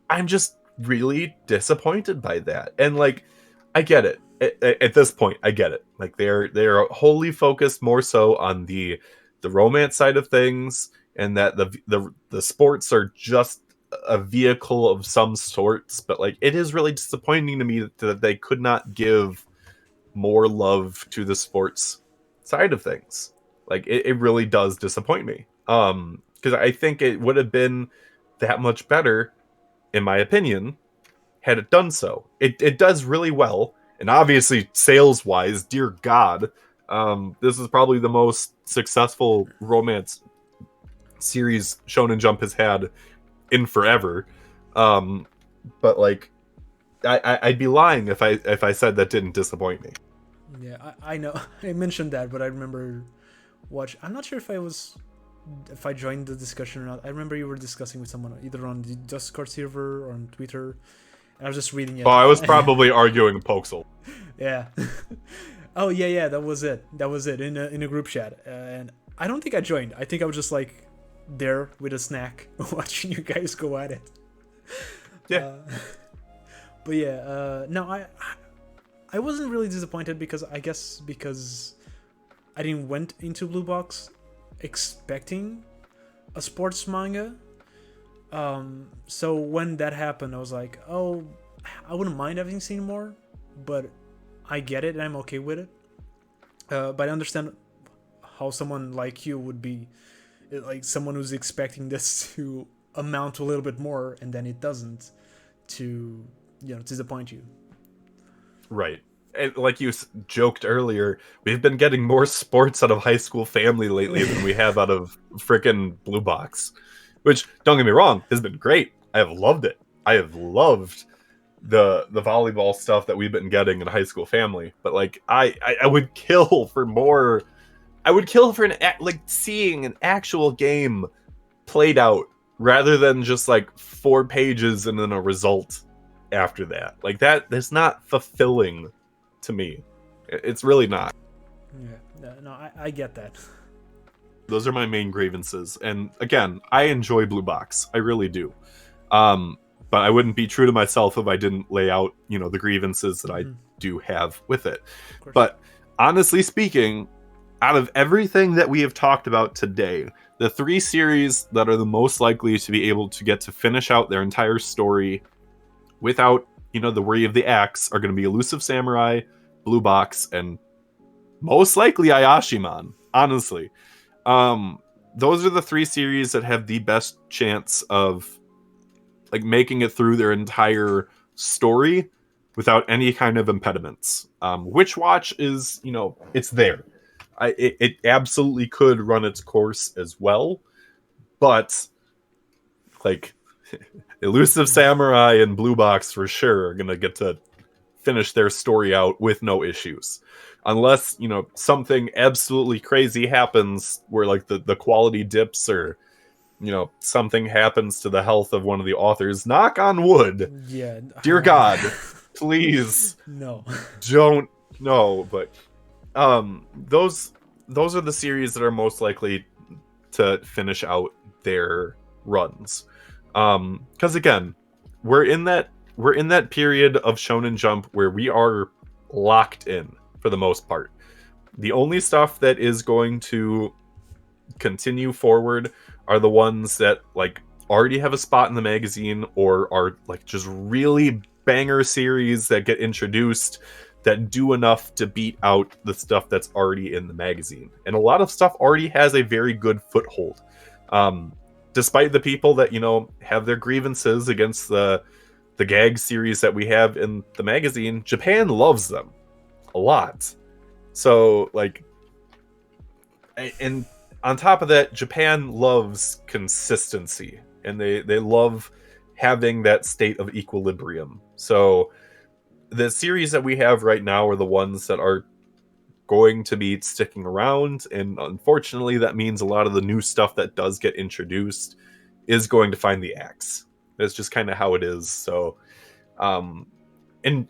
I'm just really disappointed by that. And like I get it. At this point, I get it. Like they're wholly focused more so on the romance side of things, and that the sports are just a vehicle of some sorts. But like it is really disappointing to me that they could not give more love to the sports side of things. Like it really does disappoint me. Because I think it would have been that much better, in my opinion, had it done so. It does really well. And obviously, sales-wise, dear God, this is probably the most successful romance series Shonen Jump has had in forever. But like, I'd be lying if I said that didn't disappoint me. Yeah, I know. I mentioned that, but I remember I'm not sure if I joined the discussion or not. I remember you were discussing with someone either on the Discord server or on Twitter, and I was just reading it. Oh, I was probably arguing Poxel. Yeah. Oh yeah, that was it. In a group chat, and I don't think I joined. I think I was just like there with a snack, watching you guys go at it. Yeah. But yeah, no, I wasn't really disappointed because I didn't went into Blue Box expecting a sports manga. So when that happened, I was like, oh, I wouldn't mind having seen more, but I get it and I'm okay with it. But I understand how someone like you would be, like someone who's expecting this to amount to a little bit more and then it doesn't, to disappoint you. Right. And like you joked earlier, we've been getting more sports out of High School Family lately than we have out of frickin' Blue Box. Which, don't get me wrong, has been great. I have loved it. I have loved the volleyball stuff that we've been getting in High School Family. But like, I would kill for more. I would kill for seeing an actual game played out rather than just like 4 pages and then a result after that. Like that's not fulfilling to me. It's really not. Yeah, no, I get that. Those are my main grievances. And again, I enjoy Blue Box. I really do. But I wouldn't be true to myself if I didn't lay out, the grievances that I do have with it. But honestly speaking, out of everything that we have talked about today, the 3 series that are the most likely to be able to get to finish out their entire story without, the worry of the axe are going to be Elusive Samurai, Blue Box, and most likely Ayashiman, honestly. Those are the 3 series that have the best chance of like making it through their entire story without any kind of impediments. Witch Watch is, it's there. It absolutely could run its course as well, but like Elusive Samurai and Blue Box for sure are gonna get to finish their story out with no issues, unless something absolutely crazy happens where like the quality dips or something happens to the health of one of the authors. Knock on wood. Yeah. Dear God, please no. Don't. No, but those are the series that are most likely to finish out their runs. Because again, we're in that period of Shonen Jump where we are locked in for the most part. The only stuff that is going to continue forward are the ones that like already have a spot in the magazine or are like just really banger series that get introduced that do enough to beat out the stuff that's already in the magazine. And a lot of stuff already has a very good foothold. Despite the people that, have their grievances against the gag series that we have in the magazine, Japan loves them a lot. So, like, and on top of that, Japan loves consistency, and they love having that state of equilibrium. So the series that we have right now are the ones that are going to be sticking around, and unfortunately that means a lot of the new stuff that does get introduced is going to find the axe. That's just kind of how it is. So and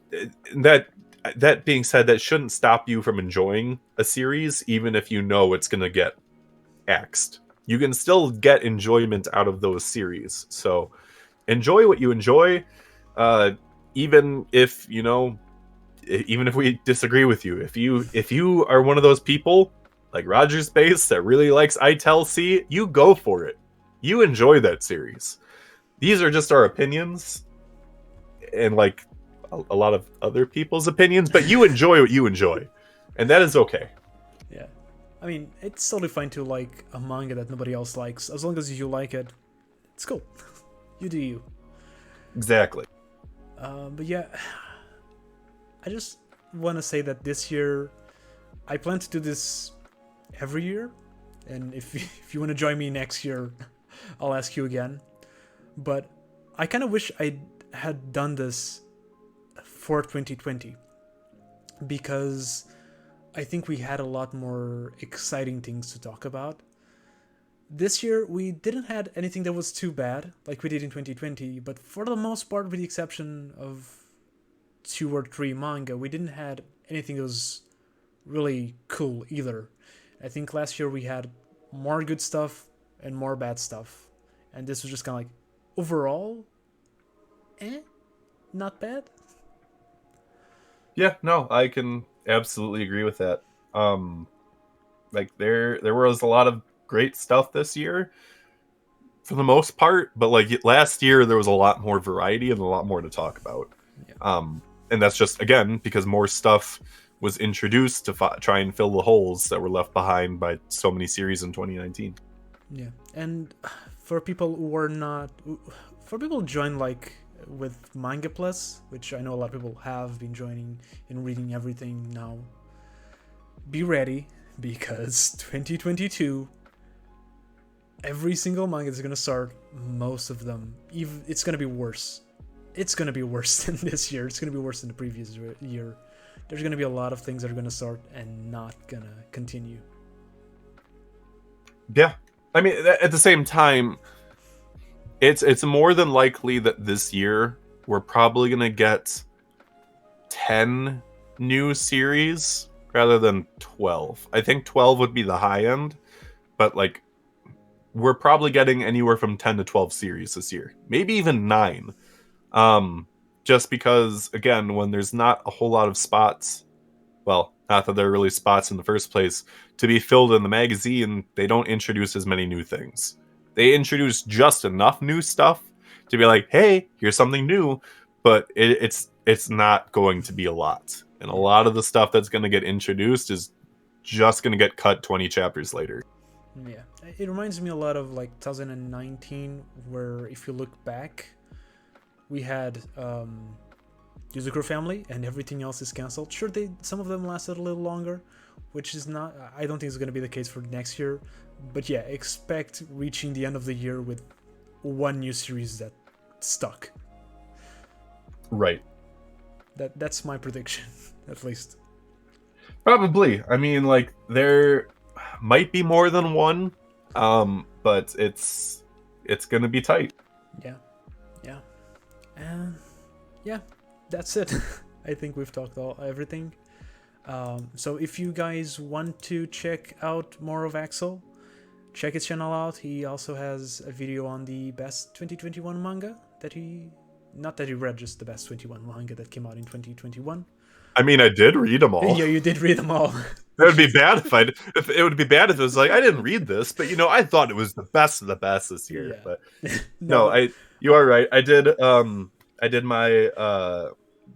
that being said, that shouldn't stop you from enjoying a series, even if it's going to get axed. You can still get enjoyment out of those series. So enjoy what you enjoy, even if even if we disagree with you. If you are one of those people like Roger's Space that really likes ITLC, you go for it. You enjoy that series. These are just our opinions and like a lot of other people's opinions, but you enjoy what you enjoy, and that is okay. Yeah, I mean, it's totally fine to like a manga that nobody else likes, as long as you like it. It's cool. You do you. Exactly. But yeah, I just want to say that this year I plan to do this every year, and if if you want to join me next year, I'll ask you again. But I kind of wish I had done this for 2020, because I think we had a lot more exciting things to talk about. This year we didn't had anything that was too bad like we did in 2020, but for the most part, with the exception of 2 or 3 manga, we didn't had anything that was really cool either. I think last year we had more good stuff and more bad stuff, and this was just kind of like overall, not bad. Yeah, no, I can absolutely agree with that. Like there was a lot of great stuff this year for the most part, but like last year there was a lot more variety and a lot more to talk about. Yeah. And that's just again because more stuff was introduced to try and fill the holes that were left behind by so many series in 2019. Yeah, and for people who are not, for people who join like with Manga Plus, which I know a lot of people have been joining and reading everything now, be ready, because 2022, every single manga is gonna start. Most of them, even it's gonna be worse. It's gonna be worse than this year. It's gonna be worse than the previous year. There's gonna be a lot of things that are gonna start and not gonna continue. Yeah, I mean, at the same time, it's more than likely that this year we're probably gonna get 10 new series rather than 12. I think 12 would be the high end, but like we're probably getting anywhere from 10 to 12 series this year, maybe even 9. Just because again, when there's not a whole lot of spots, well, not that there are really spots in the first place to be filled in the magazine, they don't introduce as many new things. They introduce just enough new stuff to be like, hey, here's something new, but it's not going to be a lot. And a lot of the stuff that's going to get introduced is just going to get cut 20 chapters later. Yeah, it reminds me a lot of like 2019, where if you look back, we had Yuzukuro Family and everything else is cancelled. Sure, some of them lasted a little longer, which is not, I don't think it's going to be the case for next year. But yeah, expect reaching the end of the year with one new series that stuck. Right. That's my prediction, at least. Probably. I mean, like there might be more than one, but it's gonna be tight. Yeah, and yeah, that's it. I think we've talked everything. So if you guys want to check out more of Axel, check his channel out. He also has a video on the best 2021 manga that not that he read, just the best 21 manga that came out in 2021. I mean, I did read them all. Yeah, you did read them all. It would be bad if it would be bad if it was like I didn't read this, but I thought it was the best of the best this year. Yeah. But you are right. I did my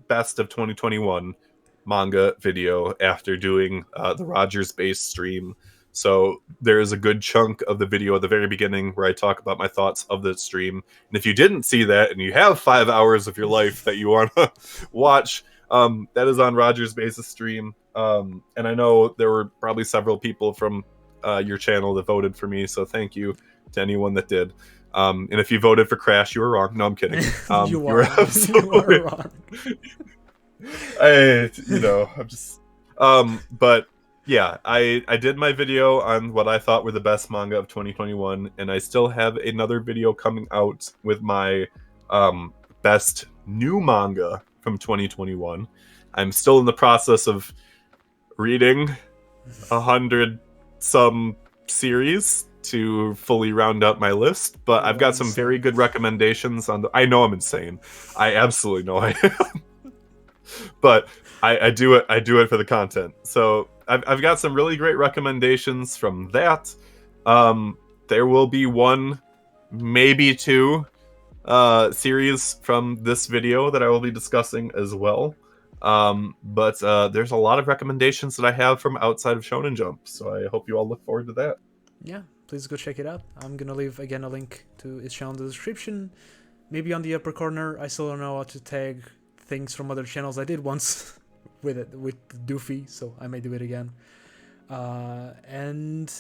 best of 2021 manga video after doing the Rogers based stream. So there is a good chunk of the video at the very beginning where I talk about my thoughts of the stream. And if you didn't see that and you have 5 hours of your life that you want to watch, that is on Rogers Base's stream. And I know there were probably several people from your channel that voted for me, so thank you to anyone that did. And if you voted for Crash, you were wrong. No, I'm kidding. You were absolutely wrong. I'm just but yeah, I did my video on what I thought were the best manga of 2021, and I still have another video coming out with my best new manga from 2021. I'm still in the process of reading 100 some series to fully round out my list, but I've got some very good recommendations on I know I'm insane. I absolutely know I am. But I do it for the content. So I've got some really great recommendations from that. There will be one, maybe two series from this video that I will be discussing as well. But there's a lot of recommendations that I have from outside of Shonen Jump, so I hope you all look forward to that. Yeah, please go check it out. I'm gonna leave again a link to his channel in the description, maybe on the upper corner. I still don't know how to tag things from other channels. I did once with Doofy, so I may do it again. And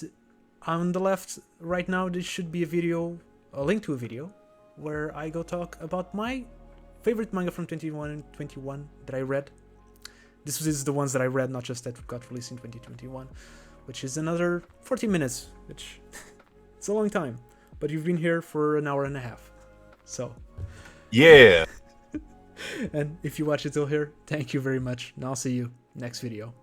on the left right now, this should be a link to a video, where I go talk about my favorite manga from 2021 that I read. This is the ones that I read, not just that got released in 2021, which is another 40 minutes, which it's a long time. But you've been here for an hour and a half. So. Yeah. And if you watch it till here, thank you very much. And I'll see you next video.